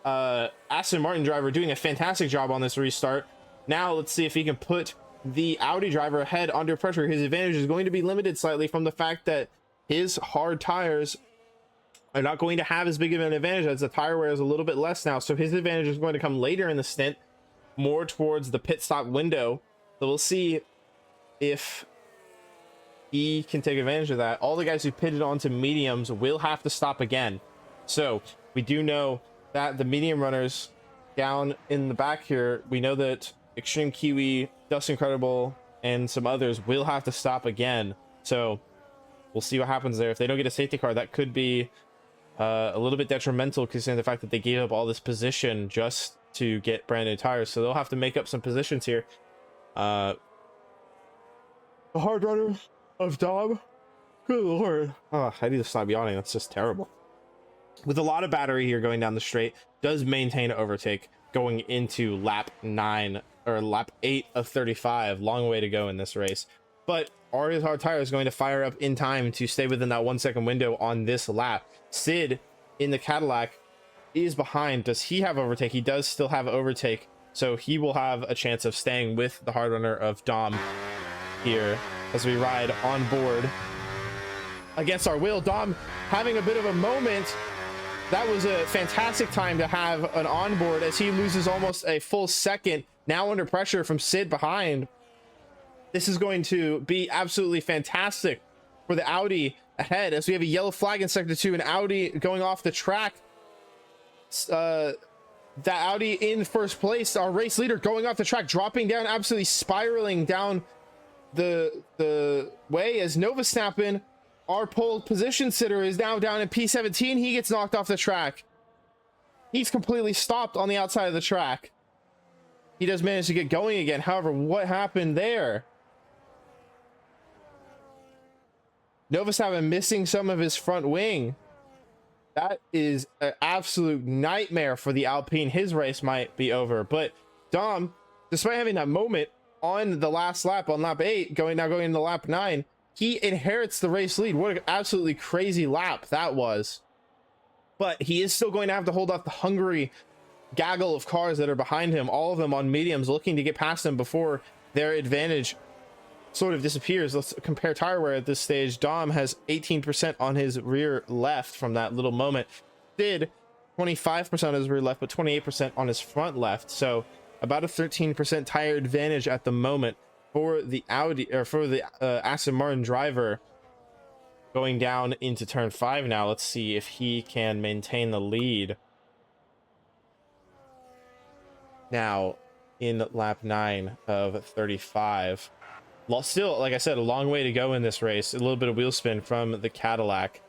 Aston Martin driver doing a fantastic job on this restart. Now let's see if he can put the Audi driver ahead under pressure. His advantage is going to be limited slightly from the fact that his hard tires are not going to have as big of an advantage, as the tire wear is a little bit less now, so his advantage is going to come later in the stint, more towards the pit stop window. So we'll see if he can take advantage of that. All the guys who pitted onto mediums will have to stop again, so we do know that the medium runners down in the back here, we know that Extreme Kiwi, Dust Incredible, and some others will have to stop again, so we'll see what happens there. If they don't get a safety car, that could be a little bit detrimental, considering the fact that they gave up all this position just to get brand new tires, so they'll have to make up some positions here. The hard runner of Dom, good lord, I need to stop yawning, that's just terrible. With a lot of battery here going down the straight, does maintain overtake going into lap 9 or lap 8 of 35. Long way to go in this race, but are his hard tires going to fire up in time to stay within that 1 second window on this lap? Sid in the Cadillac is behind. Does he have overtake? He does still have overtake, so he will have a chance of staying with the hard runner of Dom here as we ride on board against our will. Dom having a bit of a moment. That was a fantastic time to have an onboard, as he loses almost a full second now under pressure from Sid behind. This is going to be absolutely fantastic for the Audi ahead, as we have a yellow flag in sector 2, and Audi going off the track. That Audi in first place, our race leader, going off the track, dropping down, absolutely spiraling down the way, as Nova Snappin Our pole position sitter is now down in P17. He gets knocked off the track. He's completely stopped on the outside of the track. He does manage to get going again. However, what happened there? Novostavin missing some of his front wing. That is an absolute nightmare for the Alpine. His race might be over. But Dom, despite having that moment on the last lap, on lap 8, going into lap 9, he inherits the race lead. What an absolutely crazy lap that was. But he is still going to have to hold off the Hungary gaggle of cars that are behind him, all of them on mediums, looking to get past him before their advantage sort of disappears. Let's compare tire wear at this stage. Dom has 18% on his rear left from that little moment. Sid 25% on his rear left, but 28% on his front left. So about a 13% tire advantage at the moment for the Audi, or for the Aston Martin driver. Going down into turn 5 now. Let's see if he can maintain the lead. Now, in lap 9 of 35. Still, like I said, a long way to go in this race. A little bit of wheel spin from the Cadillac.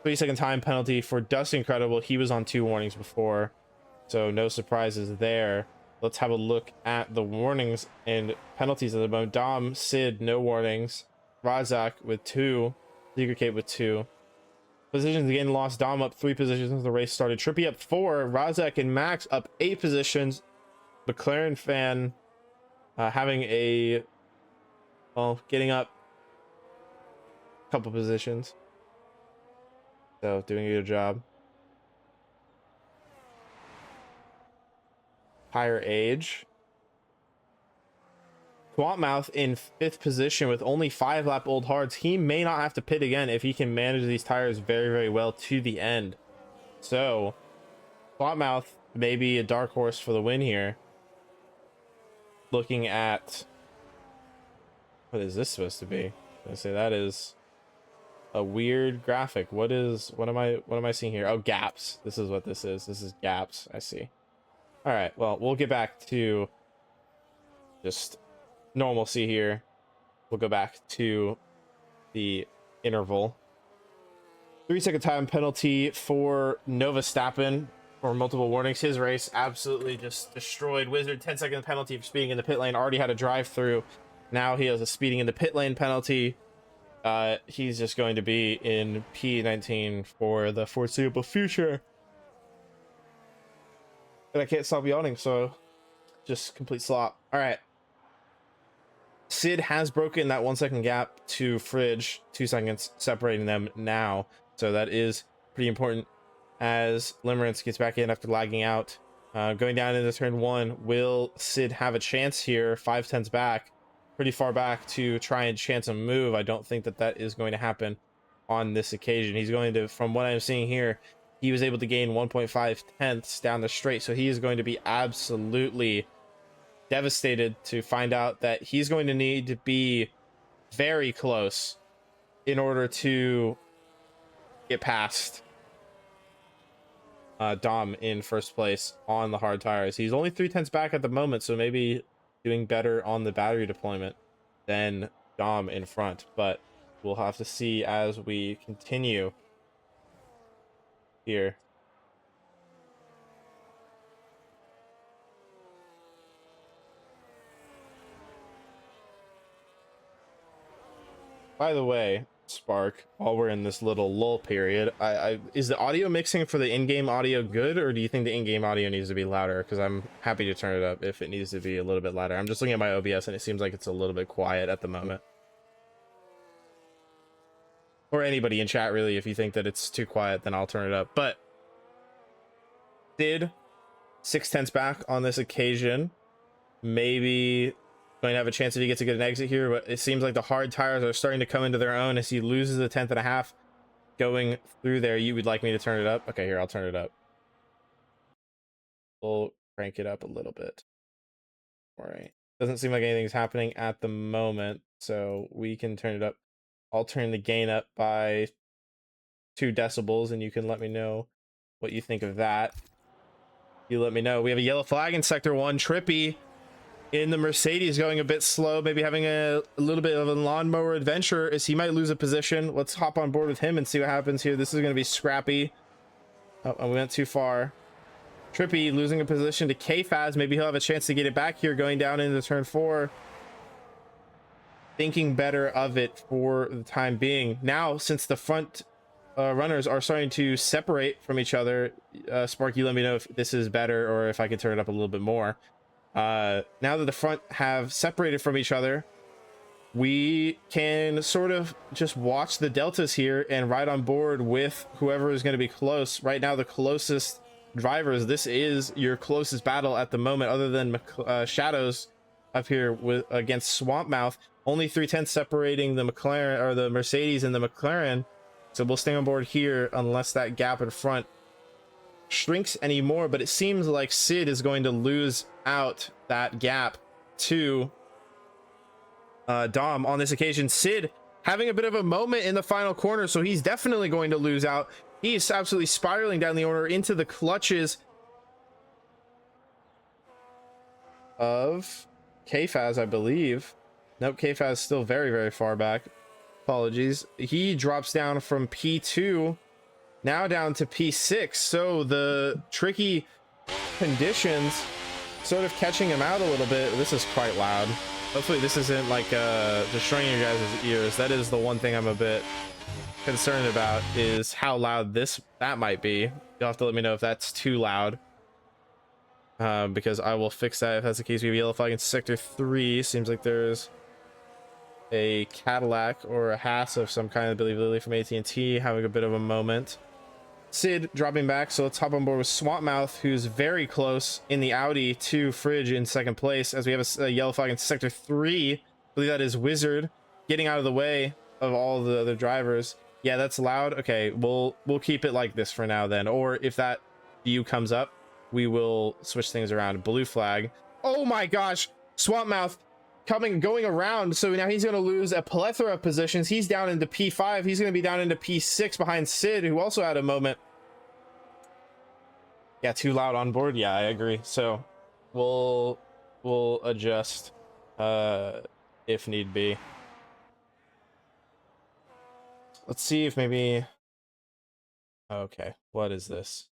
30-second time penalty for Dustin Incredible. He was on 2 warnings before, so no surprises there. Let's have a look at the warnings and penalties at the moment. Dom, Sid, no warnings. Razak with 2. Secret Cape with 2. Positions again lost. Dom up 3 positions as the race started. Trippy up 4. Razak and Max up 8 positions. McLaren fan having a, well, getting up a couple positions. So doing a good job. Tire age. Swapmouth in 5th position with only 5 lap old hards. He may not have to pit again if he can manage these tires very, very well to the end. So Swapmouth may be a dark horse for the win here. Looking at, what is this supposed to be? I say that is a weird graphic. What am I seeing here? Oh, gaps. This is what this is. This is gaps. I see. All right, well, we'll get back to just normalcy here. We'll go back to the interval. 3-second time penalty for Novostavin for multiple warnings. His race absolutely just destroyed. Wizard 10-second penalty for speeding in the pit lane. Already had a drive through. Now he has a speeding in the pit lane penalty. He's just going to be in P19 for the foreseeable future. And I can't stop yawning, so just complete slop. All right. Sid has broken that 1-second gap to Fridge, 2 seconds separating them now. So that is pretty important as Limerence gets back in after lagging out. Going down into turn 1, will Sid have a chance here? 5/10 back, pretty far back to try and chance a move. I don't think that that is going to happen on this occasion. He's going to, from what I'm seeing here, he was able to gain 1.5 tenths down the straight. So he is going to be absolutely devastated to find out that he's going to need to be very close in order to get past Dom in first place on the hard tires. He's only 3/10 back at the moment, so maybe doing better on the battery deployment than Dom in front, but we'll have to see as we continue here. By the way, Spark, while we're in this little lull period, is the audio mixing for the in-game audio good, or do you think the in-game audio needs to be louder? Because I'm happy to turn it up if it needs to be a little bit louder. I'm just looking at my OBS and it seems like it's a little bit quiet at the moment. Or anybody in chat, really, if you think that it's too quiet, then I'll turn it up. But did 6/10 back on this occasion. Maybe going to have a chance if he gets to get an exit here, but it seems like the hard tires are starting to come into their own as he loses a 10.5 going through there. You would like me to turn it up? Okay, here, I'll turn it up. We'll crank it up a little bit. All right. Doesn't seem like anything's happening at the moment, so we can turn it up. I'll turn the gain up by 2 decibels, and you can let me know what you think of that. You let me know. We have a yellow flag in sector 1. Trippy in the Mercedes going a bit slow, maybe having a little bit of a lawnmower adventure, as he might lose a position. Let's hop on board with him and see what happens here. This is going to be scrappy. Oh, we went too far. Trippy losing a position to KFaz. Maybe he'll have a chance to get it back here going down into turn 4. Thinking better of it for the time being. Now, since the front runners are starting to separate from each other, Sparky, let me know if this is better or if I can turn it up a little bit more. Now that the front have separated from each other, we can sort of just watch the deltas here and ride on board with whoever is going to be close. Right now, the closest drivers, this is your closest battle at the moment, other than Shadows up here with against Swamp Mouth. Only 3/10 separating the McLaren or the Mercedes and the McLaren. So we'll stay on board here unless that gap in front shrinks anymore. But it seems like Sid is going to lose out that gap to Dom on this occasion. Sid having a bit of a moment in the final corner, so he's definitely going to lose out. He's absolutely spiraling down the order into the clutches of KFaz, I believe. Nope, KFaz is still very, very far back. Apologies. He drops down from P2 now down to P6. So the tricky conditions sort of catching him out a little bit. This is quite loud. Hopefully this isn't like destroying your guys' ears. That is the one thing I'm a bit concerned about, is how loud that might be. You'll have to let me know if that's too loud, because I will fix that if that's the case. We have a yellow flag in sector 3. Seems like there's a Cadillac or a Haas of some kind, I believe Lily from AT&T having a bit of a moment. Sid dropping back, so let's hop on board with Swampmouth, who's very close in the Audi to Fridge in second place, as we have a yellow flag in sector 3. I believe that is Wizard getting out of the way of all the other drivers. Yeah, that's loud. Okay, we'll keep it like this for now then, or if that view comes up, we will switch things around. Blue flag. Oh my gosh, Swampmouth going around, so now he's going to lose a plethora of positions. He's down into P5. He's going to be down into P6 behind Sid, who also had a moment. Yeah, too loud on board. Yeah, I agree. So we'll adjust if need be. Let's see if maybe, okay, what is this?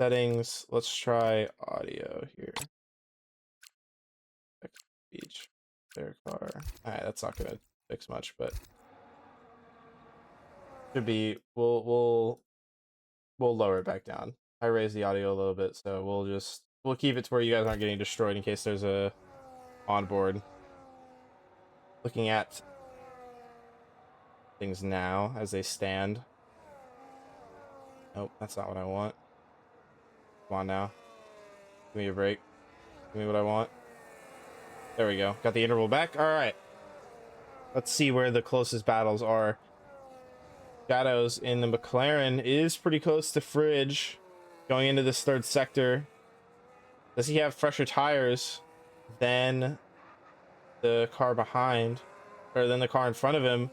Settings. Let's try audio here. Beach, their car. All right, that's not gonna fix much, but should be. We'll lower it back down. I raised the audio a little bit, so we'll keep it to where you guys aren't getting destroyed in case there's a onboard. Looking at things now as they stand. Nope, that's not what I want. Come on now, give me a break. Give me what I want. There we go. Got the interval back. All right. Let's see where the closest battles are. Shadows in the McLaren is pretty close to Fridge going into this third sector. Does he have fresher tires than the car behind, or than the car in front of him?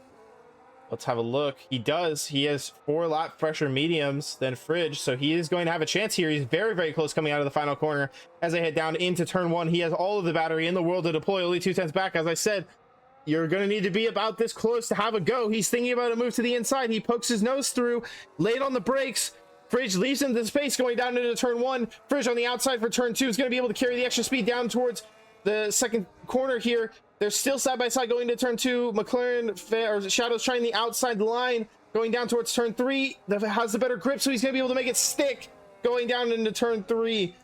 Let's have a look. He does. He has 4 lap fresher mediums than Fridge, so he is going to have a chance here. He's very, very close coming out of the final corner as they head down into turn 1. He has all of the battery in the world to deploy, only 2/10 back. As I said, you're going to need to be about this close to have a go. He's thinking about a move to the inside. He pokes his nose through, late on the brakes. Fridge leaves him the space going down into turn 1. Fridge on the outside for turn 2 is going to be able to carry the extra speed down towards the second corner here. They're still side by side going to turn 2. McLaren or Shadows trying the outside line going down towards turn 3. Has the better grip, so he's going to be able to make it stick going down into turn 3.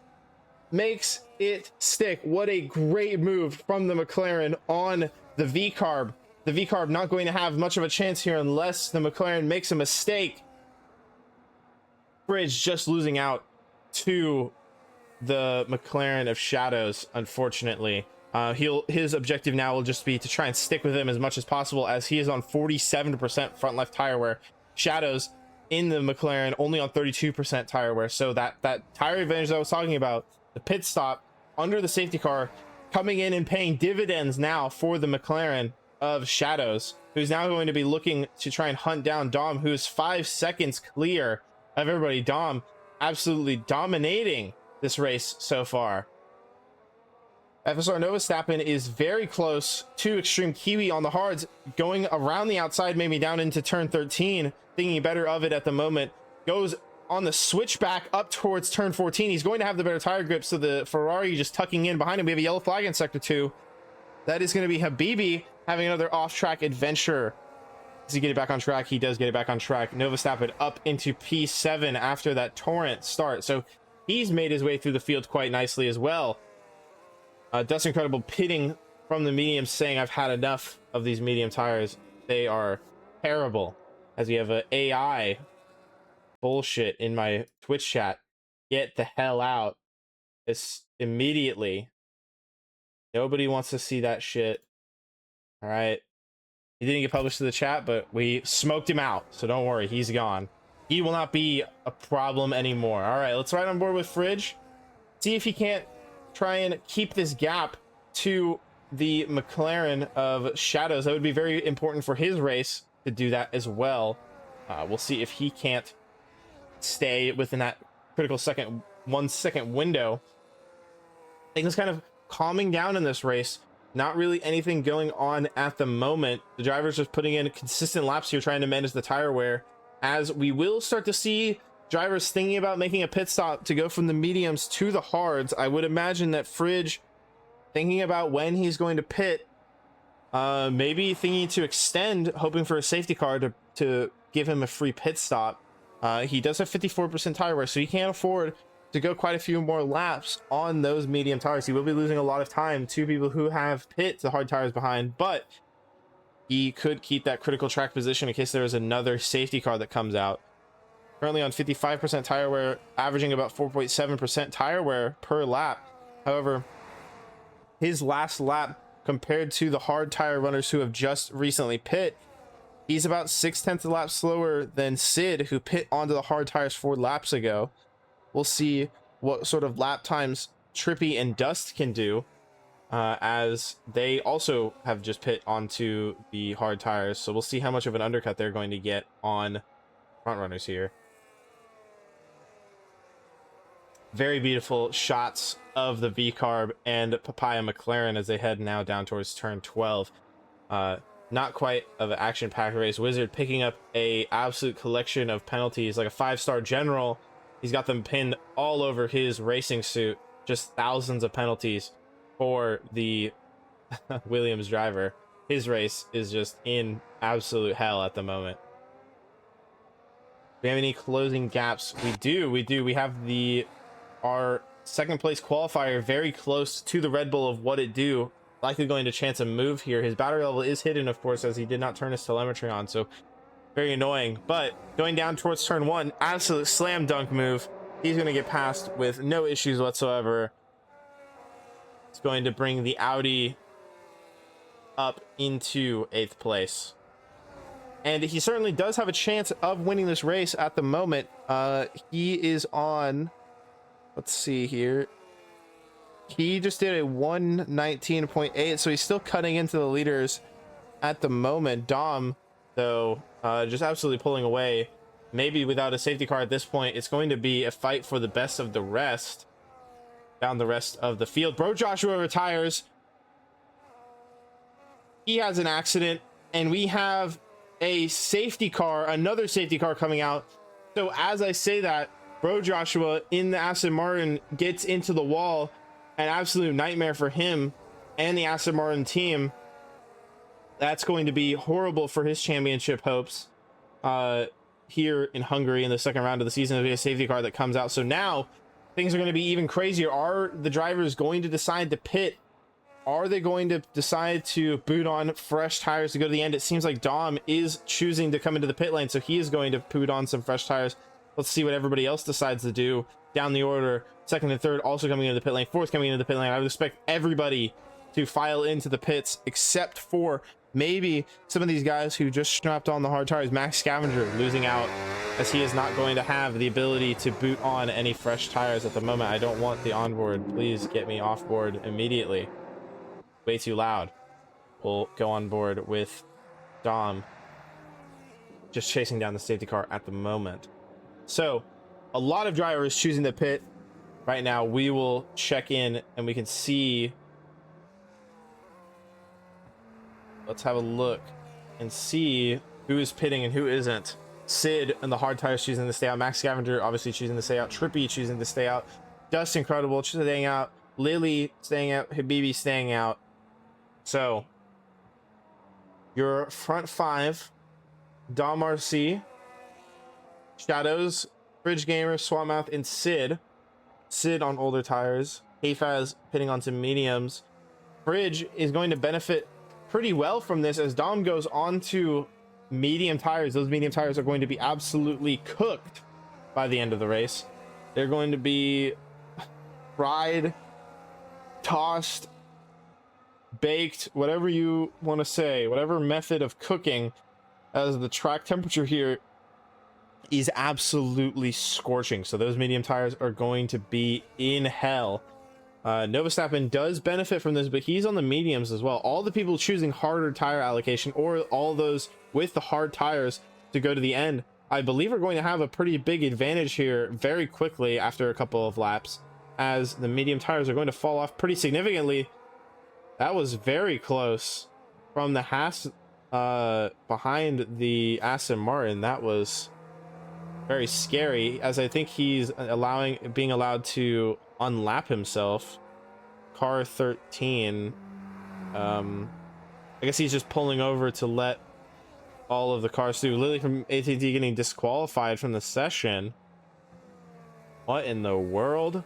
Makes it stick. What a great move from the McLaren on the V-Carb. The V-Carb not going to have much of a chance here unless the McLaren makes a mistake. Bridge just losing out to the McLaren of Shadows, unfortunately. His objective now will just be to try and stick with him as much as possible, as he is on 47% front left tire wear. Shadows in the McLaren only on 32% tire wear. So that tire advantage I was talking about, the pit stop under the safety car, coming in and paying dividends now for the McLaren of Shadows, who's now going to be looking to try and hunt down Dom, who's 5 seconds clear of everybody. Dom absolutely dominating this race so far. FSR Nova Stappen is very close to Extreme Kiwi on the hards, going around the outside, maybe down into turn 13, thinking better of it at the moment. Goes on the switchback up towards turn 14. He's going to have the better tire grip, so the Ferrari just tucking in behind him. We have a yellow flag in sector 2. That is going to be Habibi having another off-track adventure. Does he get it back on track? He does get it back on track. Nova Stappen up into P7 after that torrent start, so he's made his way through the field quite nicely as well. Dust Incredible pitting from the mediums, saying I've had enough of these medium tires. They are terrible. As we have a AI bullshit in my Twitch chat. Get the hell out. This immediately. Nobody wants to see that shit. All right. He didn't get published to the chat, but we smoked him out. So don't worry. He's gone. He will not be a problem anymore. All right. Let's ride on board with Fridge. See if he can't try and keep this gap to the McLaren of Shadows. That would be very important for his race to do that as well. We'll see if he can't stay within that critical 1 second window. Things kind of calming down in this race. Not really anything going on at the moment. The driver's just putting in consistent laps here, trying to manage the tire wear, as we will start to see drivers thinking about making a pit stop to go from the mediums to the hards. I would imagine that Fridge thinking about when he's going to pit, maybe thinking to extend, hoping for a safety car to give him a free pit stop. He does have 54% tire wear, so he can't afford to go quite a few more laps on those medium tires. He will be losing a lot of time to people who have pit the hard tires behind, but he could keep that critical track position in case there is another safety car that comes out. Currently on 55% tire wear, averaging about 4.7% tire wear per lap. However, his last lap compared to the hard tire runners who have just recently pit, he's about 0.6 of a lap slower than Sid, who pit onto the hard tires 4 laps ago. We'll see what sort of lap times Trippy and Dust can do, as they also have just pit onto the hard tires. So we'll see how much of an undercut they're going to get on front runners here. Very beautiful shots of the V-Carb and Papaya McLaren as they head now down towards turn 12. Not quite of an action-packed race. Wizard picking up a absolute collection of penalties, like a 5-star general. He's got them pinned all over his racing suit. Just thousands of penalties for the Williams driver. His race is just in absolute hell at the moment. Do we have any closing gaps? We do. We have our second place qualifier very close to the Red Bull of What It Do, likely going to chance a move here. His battery level is hidden, of course, as he did not turn his telemetry on, so very annoying. But going down towards turn 1, absolute slam dunk move. He's going to get past with no issues whatsoever. It's going to bring the Audi up into 8th place, and he certainly does have a chance of winning this race at the moment. He is on, let's see here, he just did a 1:19.8, so he's still cutting into the leaders at the moment. Dom, though, just absolutely pulling away. Maybe without a safety car at this point, it's going to be a fight for the best of the rest down the rest of the field. Bro Joshua retires. He has an accident, and we have a safety car, another safety car coming out. So as I say that, Bro Joshua in the Aston Martin gets into the wall. An absolute nightmare for him and the Aston Martin team. That's going to be horrible for his championship hopes here in Hungary in the second round of the season. There'll be a safety car that comes out. So now things are going to be even crazier. Are the drivers going to decide to pit? Are they going to decide to boot on fresh tires to go to the end? It seems like Dom is choosing to come into the pit lane, so he is going to boot on some fresh tires. Let's see what everybody else decides to do down the order. Second and third also coming into the pit lane. Fourth coming into the pit lane. I would expect everybody to file into the pits except for maybe some of these guys who just strapped on the hard tires. Max Scavenger losing out, as he is not going to have the ability to boot on any fresh tires at the moment. I don't want the onboard. Please get me off board immediately. Way too loud. We'll go on board with Dom just chasing down the safety car at the moment. So a lot of drivers choosing the pit right now. We will check in and we can see let's have a look and see who is pitting and who isn't. Sid and the hard tires choosing to stay out. Max Scavenger obviously choosing to stay out. Trippy choosing to stay out. Dust Incredible staying out. Lily staying out. Habibi staying out. So your front five: Dom RC, Shadows, Fridge Gamer, Swamouth, and Sid. Sid on older tires. Hayfaz pitting on some mediums. Fridge is going to benefit pretty well from this as Dom goes on to medium tires. Those medium tires are going to be absolutely cooked by the end of the race. They're going to be fried, tossed, baked, whatever you want to say, whatever method of cooking, as the track temperature here is absolutely scorching. So those medium tires are going to be in hell. Novastappen does benefit from this, but he's on the mediums as well. All the people choosing harder tire allocation, or all those with the hard tires to go to the end, I believe are going to have a pretty big advantage here very quickly after a couple of laps, as the medium tires are going to fall off pretty significantly. That was very close from the Haas behind the Aston Martin. That was very scary, as I think he's being allowed to unlap himself. Car 13, I guess he's just pulling over to let all of the cars through. Lily from AT&T getting disqualified from the session. What in the world?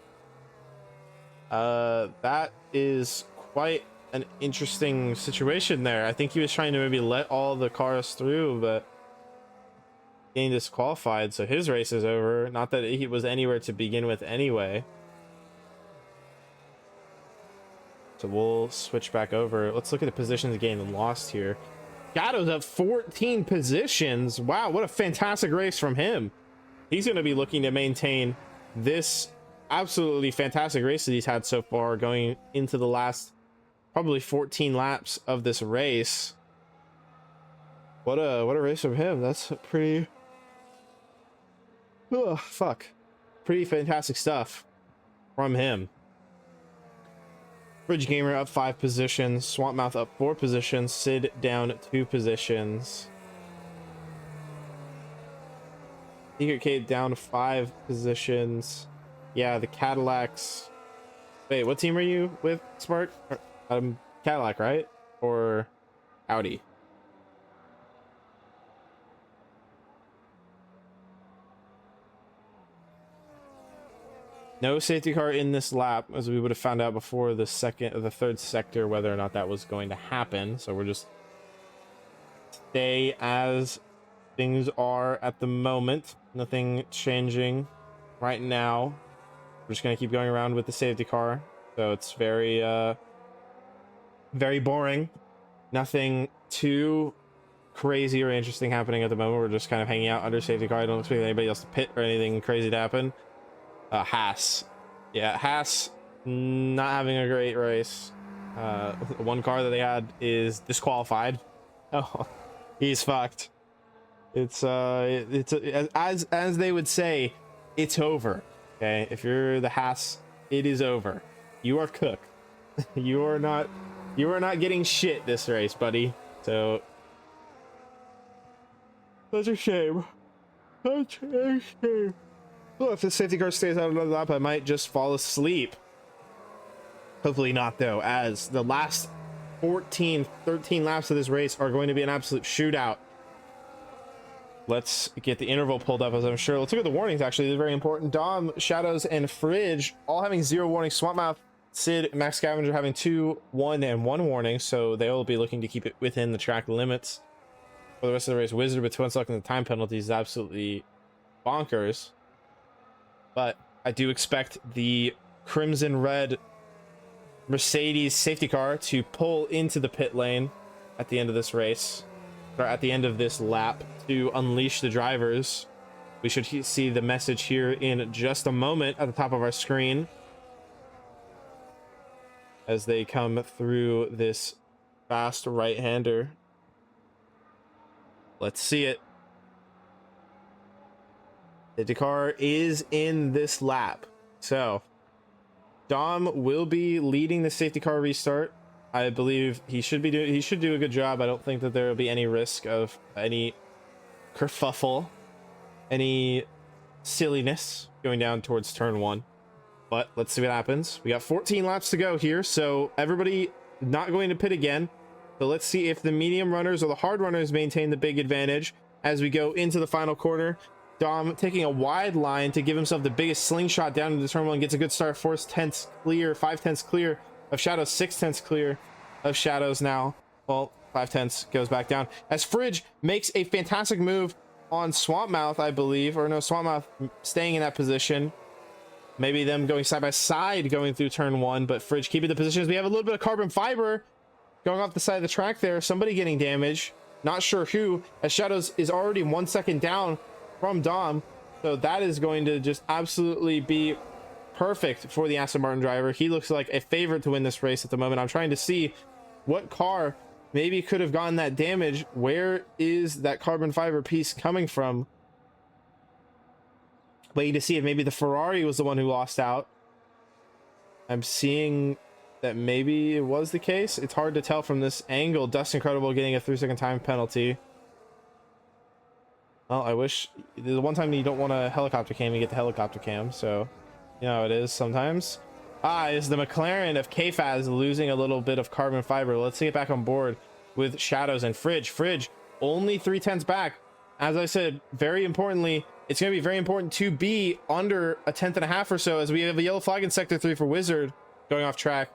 That is quite an interesting situation there. I think he was trying to maybe let all the cars through, but getting disqualified, so his race is over. Not that he was anywhere to begin with anyway. So we'll switch back over. Let's look at the positions gained and lost here. Gatto's up 14 positions. Wow, what a fantastic race from him. He's going to be looking to maintain this absolutely fantastic race that he's had so far, going into the last probably 14 laps of this race. What a race from him. That's pretty... oh, fuck. Pretty fantastic stuff from him. Fridge Gamer up 5 positions. Swampmouth up 4 positions. Sid down 2 positions. Secret Cape down 5 positions. Yeah, the Cadillacs. Wait, what team are you with, Spark? Cadillac, right? Or Audi? No safety car in this lap, as we would have found out before the third sector whether or not that was going to happen. So we're just stay as things are at the moment. Nothing changing right now. We're just gonna keep going around with the safety car. So it's very very boring. Nothing too crazy or interesting happening at the moment. We're just kind of hanging out under safety car. I don't expect anybody else to pit or anything crazy to happen. Haas, yeah, Haas not having a great race. One car that they had is disqualified. Oh, he's fucked. It's as they would say, it's over. Okay, if you're the Haas, it is over. You are cooked. you are not getting shit this race, buddy. So that's a shame. That's a shame. Well, if the safety car stays out another lap, I might just fall asleep. Hopefully not, though, as the last 13 laps of this race are going to be an absolute shootout. Let's get the interval pulled up, as I'm sure. Let's look at the warnings, actually. They're very important. Dom, Shadows, and Fridge all having 0 warnings. Swampmouth, Sid, Max Scavenger having 2, 1, and 1 warning, so they will be looking to keep it within the track limits for the rest of the race. Wizard with 2 unstuck and the time penalties is absolutely bonkers. But I do expect the crimson red Mercedes safety car to pull into the pit lane at the end of this race, or at the end of this lap, to unleash the drivers. We should see the message here in just a moment at the top of our screen as they come through this fast right-hander. Let's see it. The car is in this lap, so Dom will be leading the safety car restart. I believe he should do a good job. I don't think that there will be any risk of any kerfuffle, any silliness going down towards turn 1. But let's see what happens. We got 14 laps to go here, so everybody not going to pit again. So let's see if the medium runners or the hard runners maintain the big advantage as we go into the final corner. Dom taking a wide line to give himself the biggest slingshot down into turn 1, gets a good start. 4 tenths clear, 5 tenths clear of Shadows, 6 tenths clear of Shadows now. Well, 5 tenths goes back down as Fridge makes a fantastic move on Swampmouth, I believe, or no, Swampmouth staying in that position. Maybe them going side by side going through turn 1, but Fridge keeping the positions. We have a little bit of carbon fiber going off the side of the track there. Somebody getting damage, not sure who, as Shadows is already 1 second down from Dom. So that is going to just absolutely be perfect for the Aston Martin driver. He looks like a favorite to win this race at the moment. I'm trying to see what car maybe could have gotten that damage. Where is that carbon fiber piece coming from? Waiting to see if maybe the Ferrari was the one who lost out. I'm seeing that maybe it was the case. It's hard to tell from this angle. Dust Incredible getting a 3-second time penalty. Well, I wish the one time you don't want a helicopter cam, you get the helicopter cam. So, you know how it is sometimes. Is the McLaren of KFAZ losing a little bit of carbon fiber. Let's get back on board with Shadows and Fridge. Fridge only 3 tenths back. As I said, very importantly, it's going to be very important to be under a 1/10 and a half or so, as we have a yellow flag in sector 3 for Wizard going off track.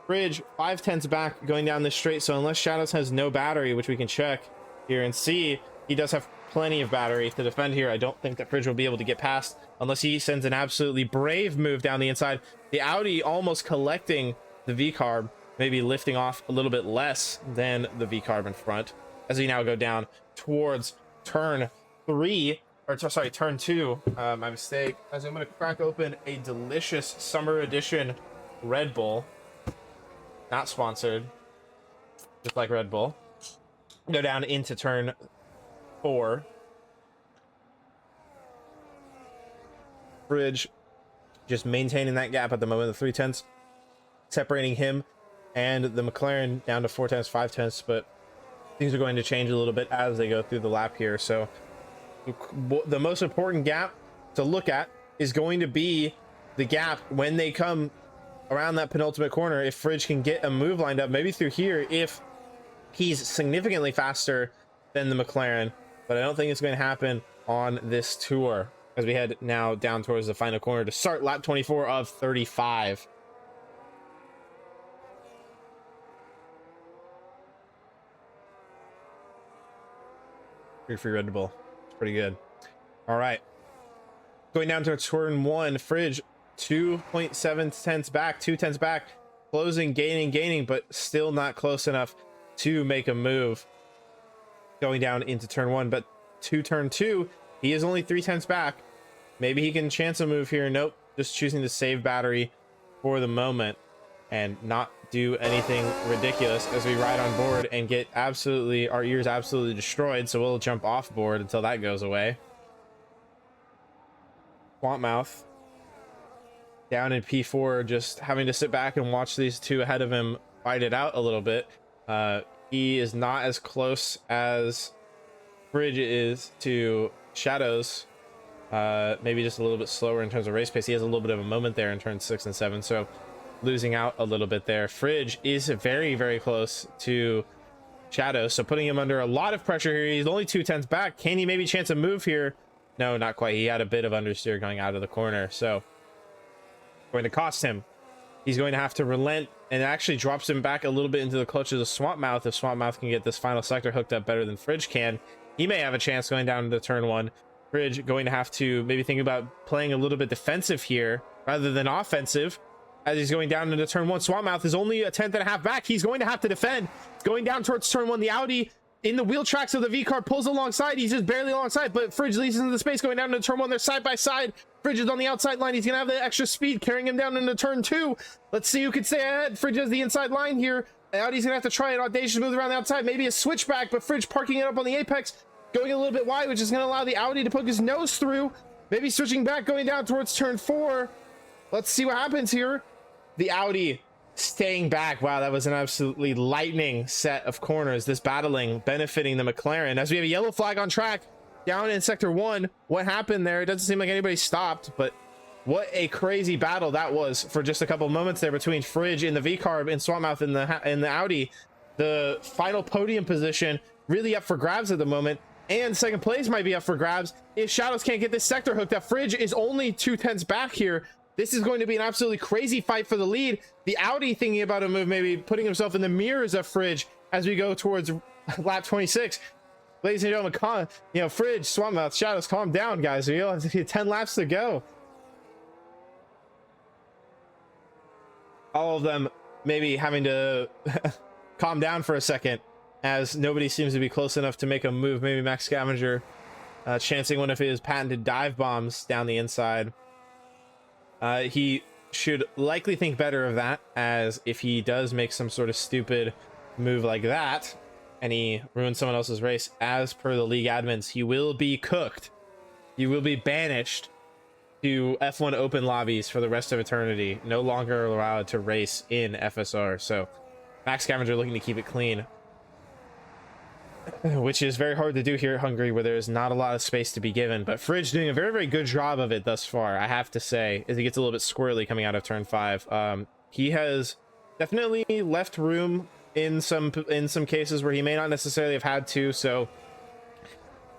Fridge 5 tenths back going down this straight. So unless Shadows has no battery, which we can check here and see, he does have plenty of battery to defend here. I don't think that Fridge will be able to get past unless he sends an absolutely brave move down the inside. The Audi almost collecting the V-carb, maybe lifting off a little bit less than the V-carb in front as we now go down towards turn 3, or sorry, turn 2. My mistake. As I'm going to crack open a delicious summer edition Red Bull, not sponsored, just like Red Bull. Go down into turn 4. Fridge just maintaining that gap at the moment. The 3 tenths separating him and the McLaren down to 4 tenths, 5 tenths, but things are going to change a little bit as they go through the lap here. So the most important gap to look at is going to be the gap when they come around that penultimate corner. If Fridge can get a move lined up, maybe through here, if he's significantly faster than the McLaren, but I don't think it's going to happen on this tour as we head now down towards the final corner to start lap 24 of 35. Free Red Bull. It's pretty good. All right. Going down to turn 1, Fridge 2.7 tenths back, 2 tenths back, closing, gaining, but still not close enough to make a move going down into turn 1. But to turn 2, he is only 3 tenths back. Maybe he can chance a move here. Nope, just choosing to save battery for the moment and not do anything ridiculous as we ride on board and get absolutely, our ears absolutely destroyed. So we'll jump off board until that goes away. Swampmouth down in P4, just having to sit back and watch these two ahead of him fight it out a little bit. He is not as close as Fridge is to Shadows. Maybe just a little bit slower in terms of race pace. He has a little bit of a moment there in turns 6 and 7, so losing out a little bit there. Fridge is very, very close to Shadows, so putting him under a lot of pressure here. He's only 2 tenths back. Can he maybe chance a move here? No, not quite. He had a bit of understeer going out of the corner, so going to cost him. He's going to have to relent, and it actually drops him back a little bit into the clutches of Swampmouth. If Swampmouth can get this final sector hooked up better than Fridge can, he may have a chance going down into turn 1. Fridge going to have to maybe think about playing a little bit defensive here rather than offensive as he's going down into turn 1. Swampmouth is only a 10th and a half back. He's going to have to defend. Going down towards turn 1. The Audi in the wheel tracks of the V car pulls alongside. He's just barely alongside, but Fridge leads into the space going down into turn 1. They're side by side. Fridge is on the outside line. He's gonna have the extra speed carrying him down into turn 2. Let's see who can stay ahead. Fridge has the inside line here. The Audi's gonna have to try an audacious move around the outside, maybe a switchback, but Fridge parking it up on the apex, going a little bit wide, which is gonna allow the Audi to poke his nose through. Maybe switching back going down towards turn 4. Let's see what happens here. The Audi staying back. Wow, that was an absolutely lightning set of corners. This battling benefiting the McLaren as we have a yellow flag on track down in sector 1. What happened there? It doesn't seem like anybody stopped, but what a crazy battle that was for just a couple moments there between Fridge in the V-Carb and Swampmouth in the Audi. The final podium position really up for grabs at the moment, and second place might be up for grabs if Shadows can't get this sector hooked up. Fridge is only 2/10 back here. This is going to be an absolutely crazy fight for the lead. The Audi thinking about a move, maybe putting himself in the mirrors of Fridge as we go towards lap 26. Ladies and gentlemen, Fridge, Swampmouth, Shadows, calm down, guys. We have 10 laps to go. All of them maybe having to calm down for a second as nobody seems to be close enough to make a move. Maybe Max Scavenger chancing one of his patented dive bombs down the inside. He should likely think better of that, as if he does make some sort of stupid move like that and he ruins someone else's race, as per the league admins, he will be cooked. He will be banished to F1 open lobbies for the rest of eternity. No longer allowed to race in FSR. So Max Scavenger looking to keep it clean, which is very hard to do here at Hungary, where there's not a lot of space to be given. But Fridge doing a very, very good job of it thus far, I have to say, as he gets a little bit squirrely coming out of turn 5. He has definitely left room in some cases where he may not necessarily have had to. So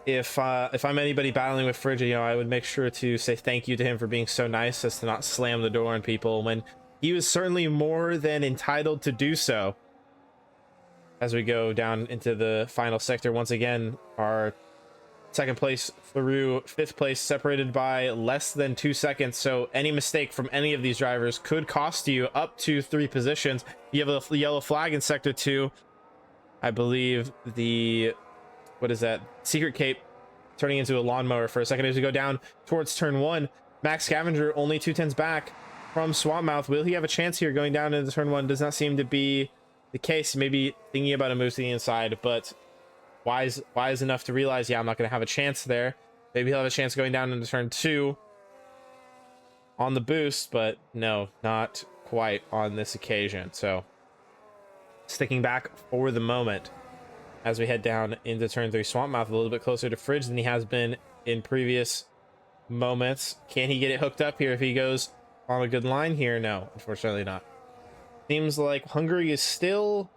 if I'm anybody battling with Fridge, I would make sure to say thank you to him for being so nice as to not slam the door on people when he was certainly more than entitled to do so. As we go down into the final sector, once again, our second place through fifth place separated by less than 2 seconds. So any mistake from any of these drivers could cost you up to 3 positions. You have a yellow flag in sector 2. I believe what is that? Secret Cape turning into a lawnmower for a second as we go down towards turn 1. Max Scavenger only 2/10 back from Swampmouth. Will he have a chance here going down into turn 1? Does not seem to be the case. Maybe thinking about a move to the inside, but wise enough to realize, yeah, I'm not going to have a chance there. Maybe he'll have a chance going down into turn 2 on the boost, but no, not quite on this occasion. So sticking back for the moment as we head down into turn 3. Swampmouth a little bit closer to Fridge than he has been in previous moments. Can he get it hooked up here if he goes on a good line here? No, unfortunately not. Seems like Hungary is still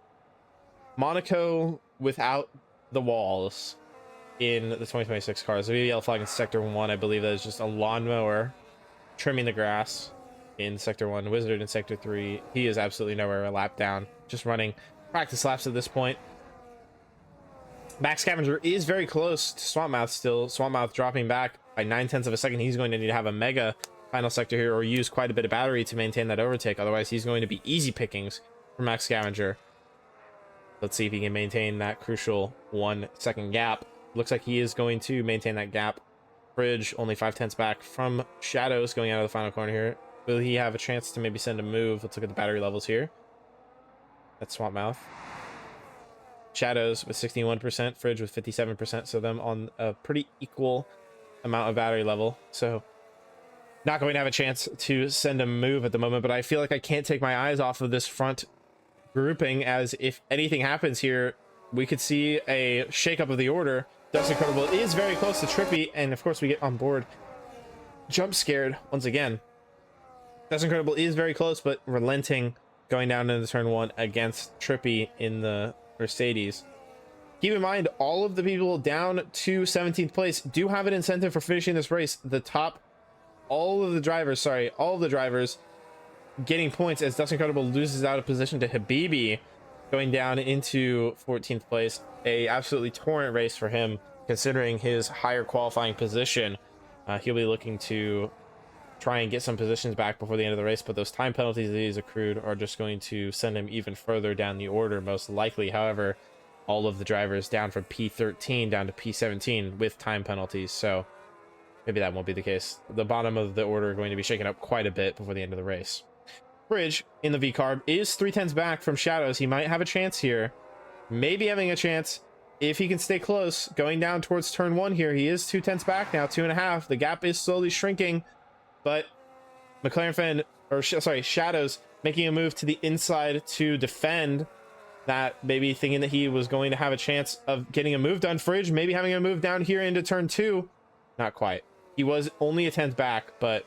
Monaco without the walls in the 2026 cars. The yellow flag in sector 1, I believe that is just a lawnmower trimming the grass in sector 1. Wizard in sector 3. He is absolutely nowhere a lap down, just running practice laps at this point. Max Scavenger is very close to Swampmouth still. Swampmouth dropping back by 9/10 of a second. He's going to need to have a mega final sector here, or use quite a bit of battery to maintain that overtake. Otherwise, he's going to be easy pickings for Max Scavenger. Let's see if he can maintain that crucial 1 second gap. Looks like he is going to maintain that gap. Fridge only 5/10 back from Shadows going out of the final corner here. Will he have a chance to maybe send a move? Let's look at the battery levels here. That's Swampmouth. Shadows with 61%, Fridge with 57%, so them on a pretty equal amount of battery level. So not going to have a chance to send a move at the moment, but I feel like I can't take my eyes off of this front grouping, as if anything happens here, we could see a shakeup of the order. Dust Incredible is very close to Trippy, and of course we get on board jump scared once again. Dust Incredible is very close, but relenting going down into turn 1 against Trippy in the Mercedes. Keep in mind, all of the people down to 17th place do have an incentive for finishing this race. All of the drivers getting points, as Dust Incredible loses out of position to Habibi going down into 14th place. A absolutely torrent race for him, considering his higher qualifying position. He'll be looking to try and get some positions back before the end of the race, but those time penalties that he's accrued are just going to send him even further down the order, most likely. However, all of the drivers down from P13 down to P17 with time penalties, so maybe that won't be the case. The bottom of the order are going to be shaken up quite a bit before the end of the race. Fridge in the V-Carb is 3/10 back from Shadows. He might have a chance here, maybe having a chance if he can stay close going down towards turn 1 here. He is 2/10 back now, 2.5. The gap is slowly shrinking, but Shadows making a move to the inside to defend that, maybe thinking that he was going to have a chance of getting a move done. Fridge maybe having a move down here into turn 2. Not quite. He was only a 10th back, but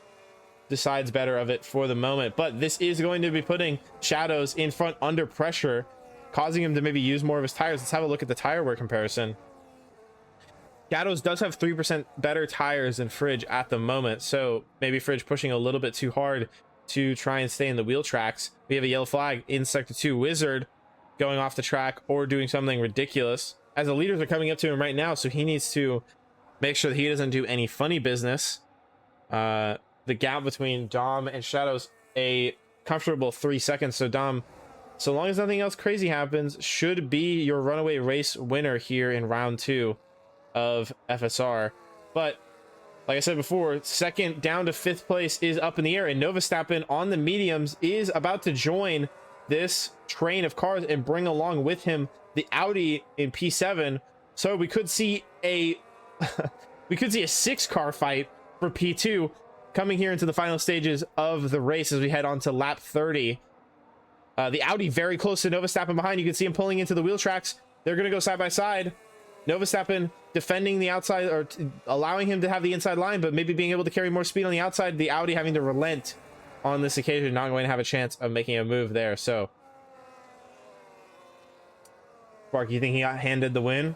decides better of it for the moment. But this is going to be putting Shadows in front under pressure, causing him to maybe use more of his tires. Let's have a look at the tire wear comparison. Shadows does have 3% better tires than Fridge at the moment, so maybe Fridge pushing a little bit too hard to try and stay in the wheel tracks. We have a yellow flag in sector 2. Wizard going off the track or doing something ridiculous as the leaders are coming up to him right now, so he needs to make sure that he doesn't do any funny business. The gap between Dom and Shadows a comfortable 3 seconds, so Dom, so long as nothing else crazy happens, should be your runaway race winner here in round 2 of FSR. But like I said before, second down to 5th place is up in the air, and Novastappen on the mediums is about to join this train of cars and bring along with him the Audi in P7. So we could see a we could see a 6-car fight for P2 coming here into the final stages of the race as we head on to lap 30. The Audi very close to Novastappen behind. You can see him pulling into the wheel tracks. They're going to go side by side. Novastappen defending the outside, or allowing him to have the inside line, but maybe being able to carry more speed on the outside. The Audi having to relent on this occasion, not going to have a chance of making a move there. So Spark, you think he got handed the win?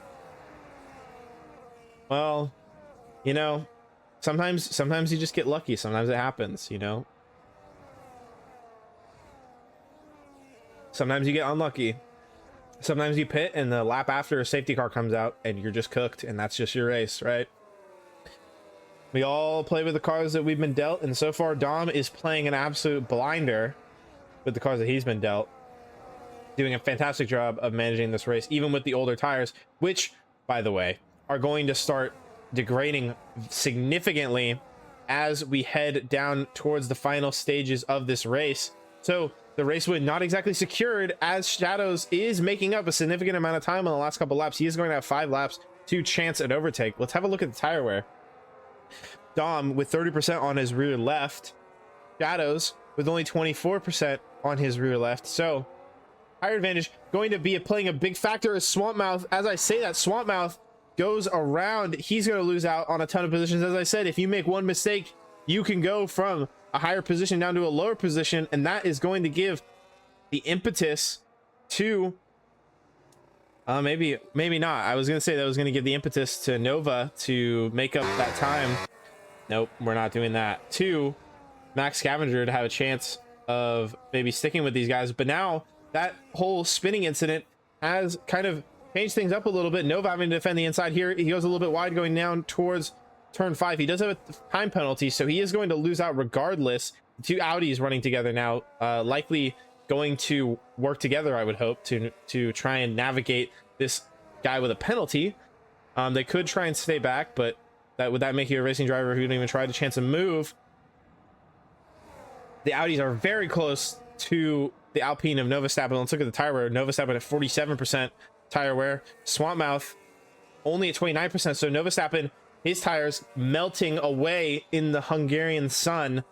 Well, you know, sometimes you just get lucky. Sometimes it happens, you know. Sometimes you get unlucky. Sometimes you pit and the lap after a safety car comes out and you're just cooked, and that's just your race, right? We all play with the cars that we've been dealt, and so far Dom is playing an absolute blinder with the cars that he's been dealt, doing a fantastic job of managing this race, even with the older tires, which, by the way, are going to start degrading significantly as we head down towards the final stages of this race. So the race win not exactly secured, as Shadows is making up a significant amount of time on the last couple laps. He is going to have 5 laps to chance an overtake. Let's have a look at the tire wear. Dom with 30% on his rear left. Shadows with only 24% on his rear left. So tire advantage going to be playing a big factor as Swampmouth. As I say that, Swampmouth goes around. He's going to lose out on a ton of positions. As I said, if you make one mistake, you can go from a higher position down to a lower position, and that is going to give the impetus to maybe not. I was going to say that was going to give the impetus to Nova to make up that time. Nope, we're not doing that. To Max Scavenger to have a chance of maybe sticking with these guys. But now that whole spinning incident has kind of changed things up a little bit. Nova having to defend the inside here. He goes a little bit wide going down towards turn 5. He does have a time penalty, so he is going to lose out regardless. The two Audis running together now, likely going to work together, I would hope, to try and navigate this guy with a penalty. They could try and stay back, but would that make you a racing driver who didn't even try to chance a move? The Audis are very close to the Alpine of Novastappen. Let's look at the tire wear. Novastappen at 47% tire wear. Swampmouth only at 29%. So Novastappen, his tires melting away in the Hungarian sun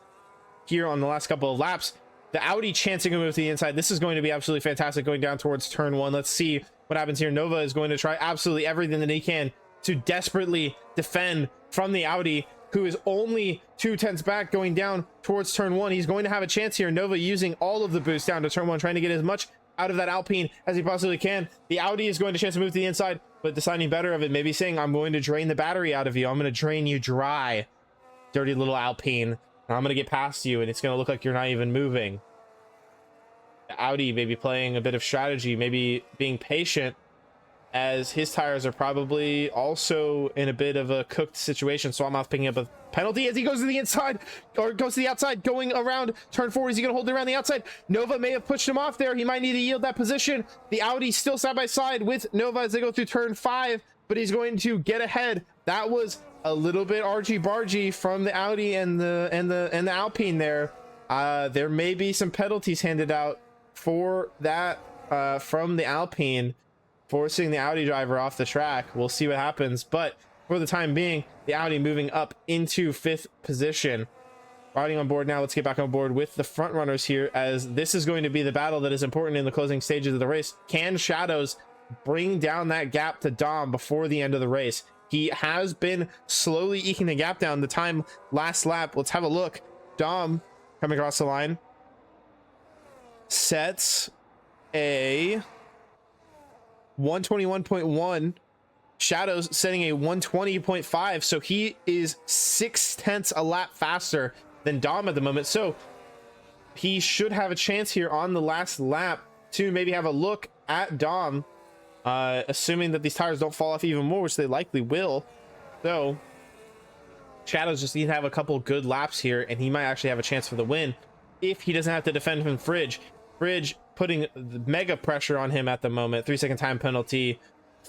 here on the last couple of laps. The Audi chancing a move to the inside. This is going to be absolutely fantastic going down towards turn 1. Let's see what happens here. Nova is going to try absolutely everything that he can to desperately defend from the Audi, who is only 2/10 back going down towards turn 1. He's going to have a chance here. Nova using all of the boost down to turn 1, trying to get as much out of that Alpine as he possibly can. The Audi is going to chance to move to the inside, but deciding better of it, maybe saying, I'm going to drain the battery out of you. I'm going to drain you dry, dirty little Alpine. And I'm going to get past you, and it's going to look like you're not even moving. The Audi maybe playing a bit of strategy, maybe being patient, as his tires are probably also in a bit of a cooked situation. Swampmouth picking up a penalty as he goes to the inside, or goes to the outside, going around turn 4. Is he going to hold it around the outside? Nova may have pushed him off there. He might need to yield that position. The Audi still side by side with Nova as they go through turn 5, but he's going to get ahead. That was a little bit argy-bargy from the Audi and the Alpine there. There may be some penalties handed out for that from the Alpine, forcing the Audi driver off the track. We'll see what happens, but for the time being, the Audi moving up into 5th position. riding on board now. Let's get back on board with the front runners here, as this is going to be the battle that is important in the closing stages of the race. Can Shadows bring down that gap to Dom before the end of the race? He has been slowly eking the gap down. The time last lap, let's have a look. Dom coming across the line sets a 121.1. Shadows setting a 120.5, so he is 0.6 a lap faster than Dom at the moment. So he should have a chance here on the last lap to maybe have a look at Dom, assuming that these tires don't fall off even more, which they likely will. So Shadows just need to have a couple good laps here, and he might actually have a chance for the win if he doesn't have to defend from Fridge. Fridge putting mega pressure on him at the moment. 3-second time penalty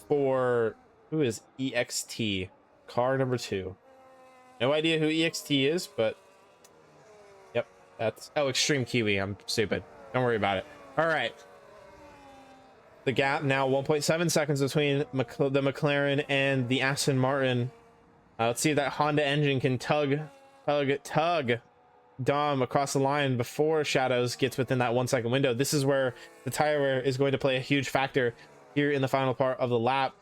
for who is EXT, car number 2. No idea who EXT is, but yep, that's Extreme Kiwi. I'm stupid, don't worry about it. All right, the gap now 1.7 seconds between the McLaren and the Aston Martin. Let's see if that Honda engine can tug Dom across the line before Shadows gets within that 1 second window. This is where the tire wear is going to play a huge factor here in the final part of the lap.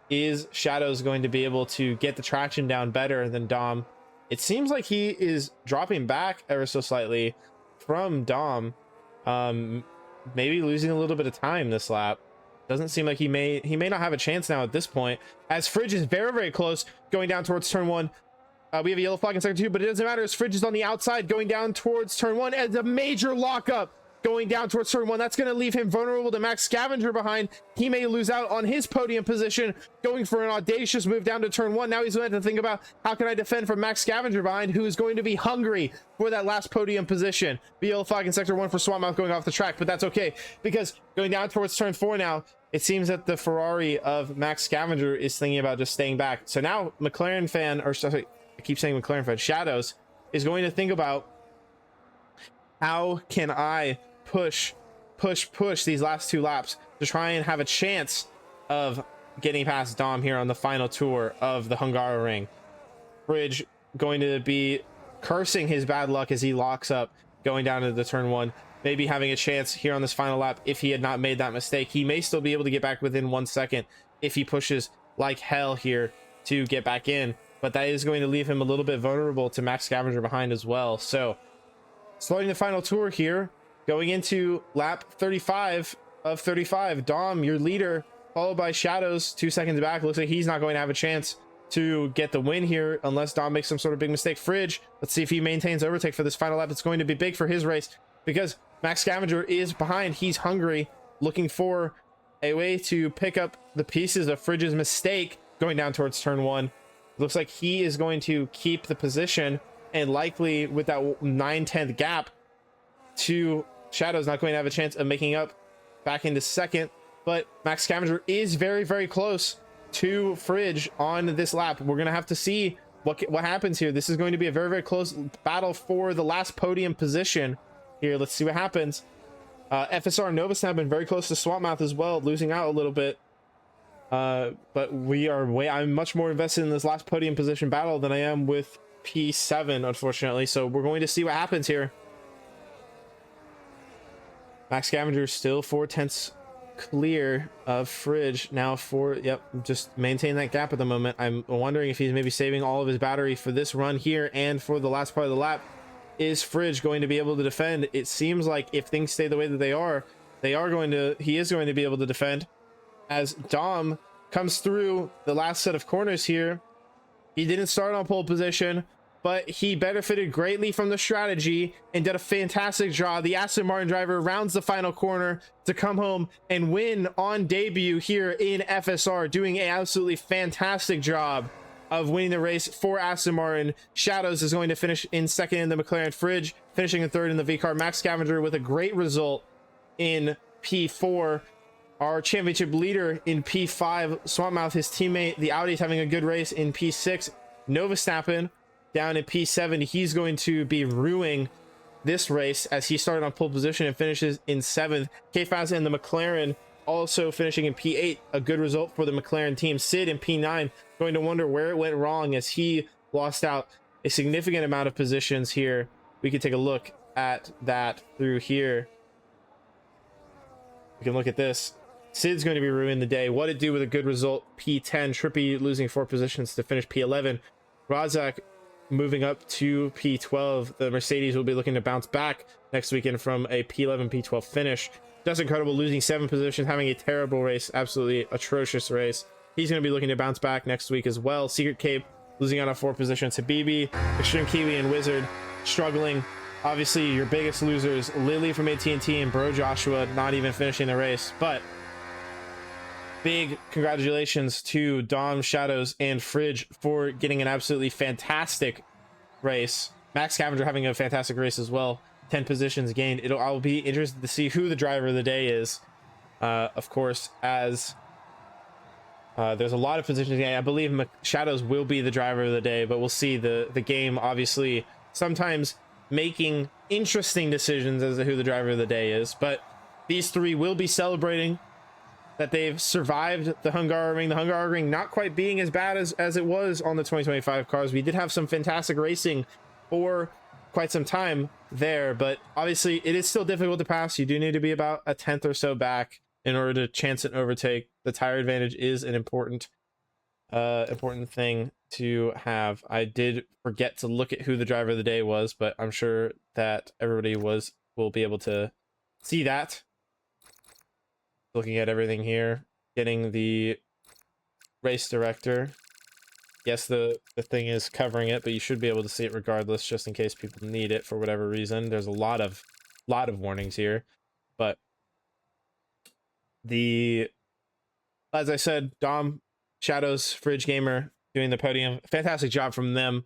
Is Shadows going to be able to get the traction down better than Dom? It seems like he is dropping back ever so slightly from Dom, maybe losing a little bit of time this lap. Doesn't seem like he may not have a chance now at this point, as Fridge is very, very close going down towards turn 1. We have a yellow flag in sector 2, but it doesn't matter as Fridge is on the outside going down towards turn 1, and a major lockup going down towards turn 1. That's going to leave him vulnerable to Max Scavenger behind. He may lose out on his podium position, going for an audacious move down to turn 1. Now he's going to have to think about, how can I defend from Max Scavenger behind, who is going to be hungry for that last podium position. The yellow flag in sector 1 for Swapmouth going off the track, but that's okay, because going down towards turn 4 now, it seems that the Ferrari of Max Scavenger is thinking about just staying back. So now McLaren fan, or sorry, I keep saying McLaren fan, Shadows is going to think about, how can I push these last 2 laps to try and have a chance of getting past Dom here on the final tour of the Hungaroring. Bridge going to be cursing his bad luck as he locks up going down into the turn 1, maybe having a chance here on this final lap. If he had not made that mistake, he may still be able to get back within 1 second if he pushes like hell here to get back in, but that is going to leave him a little bit vulnerable to Max Scavenger behind as well. So starting the final tour here, going into lap 35 of 35, Dom, your leader, followed by Shadows 2 seconds back. Looks like he's not going to have a chance to get the win here unless Dom makes some sort of big mistake. Fridge, let's see if he maintains overtake for this final lap. It's going to be big for his race because Max Scavenger is behind. He's hungry, looking for a way to pick up the pieces of Fridge's mistake going down towards turn 1. Looks like he is going to keep the position, and likely with that 9/10 gap to Shadow's not going to have a chance of making up back into second. But Max Scavenger is very, very close to Fridge on this lap. We're going to have to see what happens here. This is going to be a very, very close battle for the last podium position here. Let's see what happens. FSR Novus have been very close to Swapmouth as well, losing out a little bit. But I'm much more invested in this last podium position battle than I am with P7, unfortunately. So we're going to see what happens here. Max Scavenger still 4/10 clear of Fridge now. Just maintain that gap at the moment. I'm wondering if he's maybe saving all of his battery for this run here and for the last part of the lap. Is Fridge going to be able to defend? It seems like if things stay the way that he is going to be able to defend, as Dom comes through the last set of corners here. He didn't start on pole position, but he benefited greatly from the strategy and did a fantastic job. The Aston Martin driver rounds the final corner to come home and win on debut here in FSR, doing an absolutely fantastic job of winning the race for Aston Martin. Shadows is going to finish in second in the McLaren. Fridge finishing in third in the V-Car. Max Scavenger with a great result in P4. Our championship leader in P5, Swapmouth, his teammate, the Audi's having a good race in P6. Nova Stappen down in P7. He's going to be ruining this race as he started on pole position and finishes in 7th. K-Faz and the McLaren also finishing in P8. A good result for the McLaren team. Sid in P9 going to wonder where it went wrong as he lost out a significant amount of positions here we could take a look at that through here. We can look at this. Sid's going to be ruining the day. What it do with a good result? P10. Trippy losing 4 positions to finish P11. Razak moving up to P12. The Mercedes will be looking to bounce back next weekend from a P11, P12 finish. Just Incredible losing 7 positions, having a terrible race, absolutely atrocious race. He's going to be looking to bounce back next week as well. Secret Cape losing out on 4 positions. Habibi, Extreme Kiwi, and Wizard struggling. Obviously, your biggest losers, Lily from AT&T and Bro Joshua, not even finishing the race. But big congratulations to Dom, Shadows, and Fridge for getting an absolutely fantastic race. Max Scavenger having a fantastic race as well. 10 positions gained. I'll be interested to see who the driver of the day is. Of course, as there's a lot of positions gained. I believe Shadows will be the driver of the day, but we'll see. The game obviously sometimes making interesting decisions as to who the driver of the day is, but these 3 will be celebrating that they've survived the Hungaroring. The Hungaroring not quite being as bad as it was on the 2025 cars. We did have some fantastic racing for quite some time there, but obviously it is still difficult to pass. You do need to be about a 10th or so back in order to chance an overtake. The tire advantage is an important thing to have. I did forget to look at who the driver of the day was, but I'm sure that everybody will be able to see that. Looking at everything here, getting the race director. Yes, the thing is covering it, but you should be able to see it regardless, just in case people need it for whatever reason. There's a lot of warnings here, but as I said, Dom, Shadows, Fridge Gamer doing the podium. Fantastic job from them.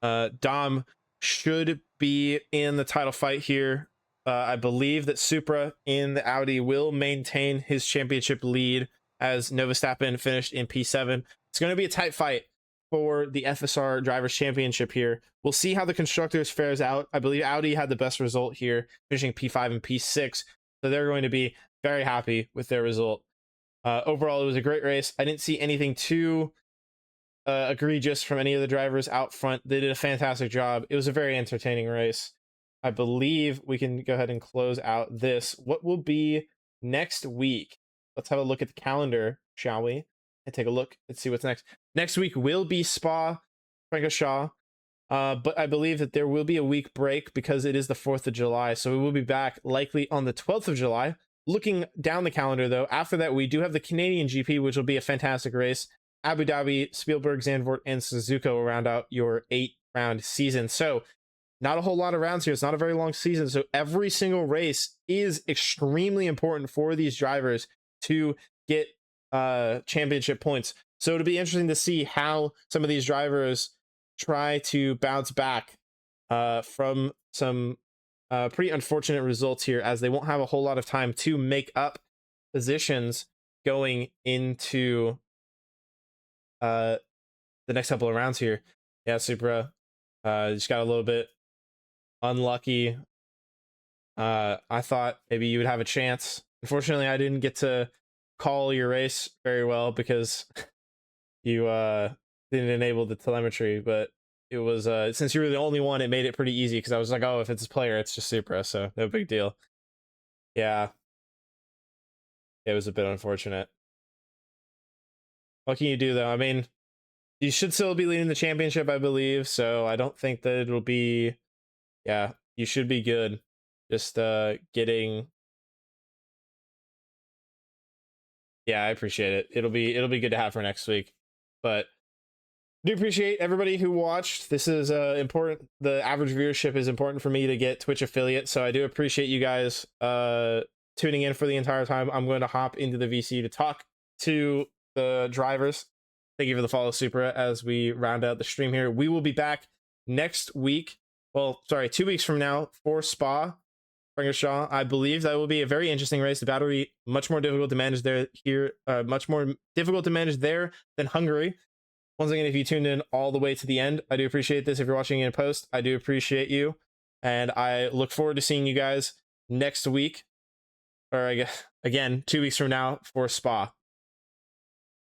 Dom should be in the title fight here. I believe that Supra in the Audi will maintain his championship lead as Novastappen finished in P7. It's going to be a tight fight for the FSR Drivers' Championship here. We'll see how the Constructors fares out. I believe Audi had the best result here, finishing P5 and P6. So they're going to be very happy with their result. Overall, it was a great race. I didn't see anything too egregious from any of the drivers out front. They did a fantastic job. It was a very entertaining race. I believe we can go ahead and close out this. What will be next week? Let's have a look at the calendar, shall we? And take a look and see what's next. Next week will be Spa Francorchamps, but I believe that there will be a week break because it is the 4th of July. So we will be back likely on the 12th of July. Looking down the calendar, though, after that, we do have the Canadian GP, which will be a fantastic race. Abu Dhabi, Spielberg, Zandvoort, and Suzuka will round out your 8-round season. So not a whole lot of rounds here. It's not a very long season. So every single race is extremely important for these drivers to get championship points. So it'll be interesting to see how some of these drivers try to bounce back from some pretty unfortunate results here, as they won't have a whole lot of time to make up positions going into the next couple of rounds here. Yeah, Supra just got a little bit unlucky. I thought maybe you would have a chance. Unfortunately, I didn't get to call your race very well because you didn't enable the telemetry, but it was since you were the only one, it made it pretty easy because I was like, oh, if it's a player, it's just Supra, so no big deal. Yeah, it was a bit unfortunate. What can you do, though? I mean, you should still be leading the championship, I believe, so I don't think that it'll be... Yeah, you should be good. Just getting... Yeah, I appreciate it. It'll be good to have for next week. But I do appreciate everybody who watched. This is important. The average viewership is important for me to get Twitch affiliate, so I do appreciate you guys tuning in for the entire time. I'm going to hop into the VC to talk to the drivers. Thank you for the follow, Supra, as we round out the stream here. We will be back next week. Well, sorry, 2 weeks from now for Spa Francorchamps. I believe that will be a very interesting race. The battery much more difficult to manage much more difficult to manage there than Hungary. Once again, if you tuned in all the way to the end, I do appreciate this. If you're watching in post, I do appreciate you, and I look forward to seeing you guys next week, or I guess again 2 weeks from now for Spa.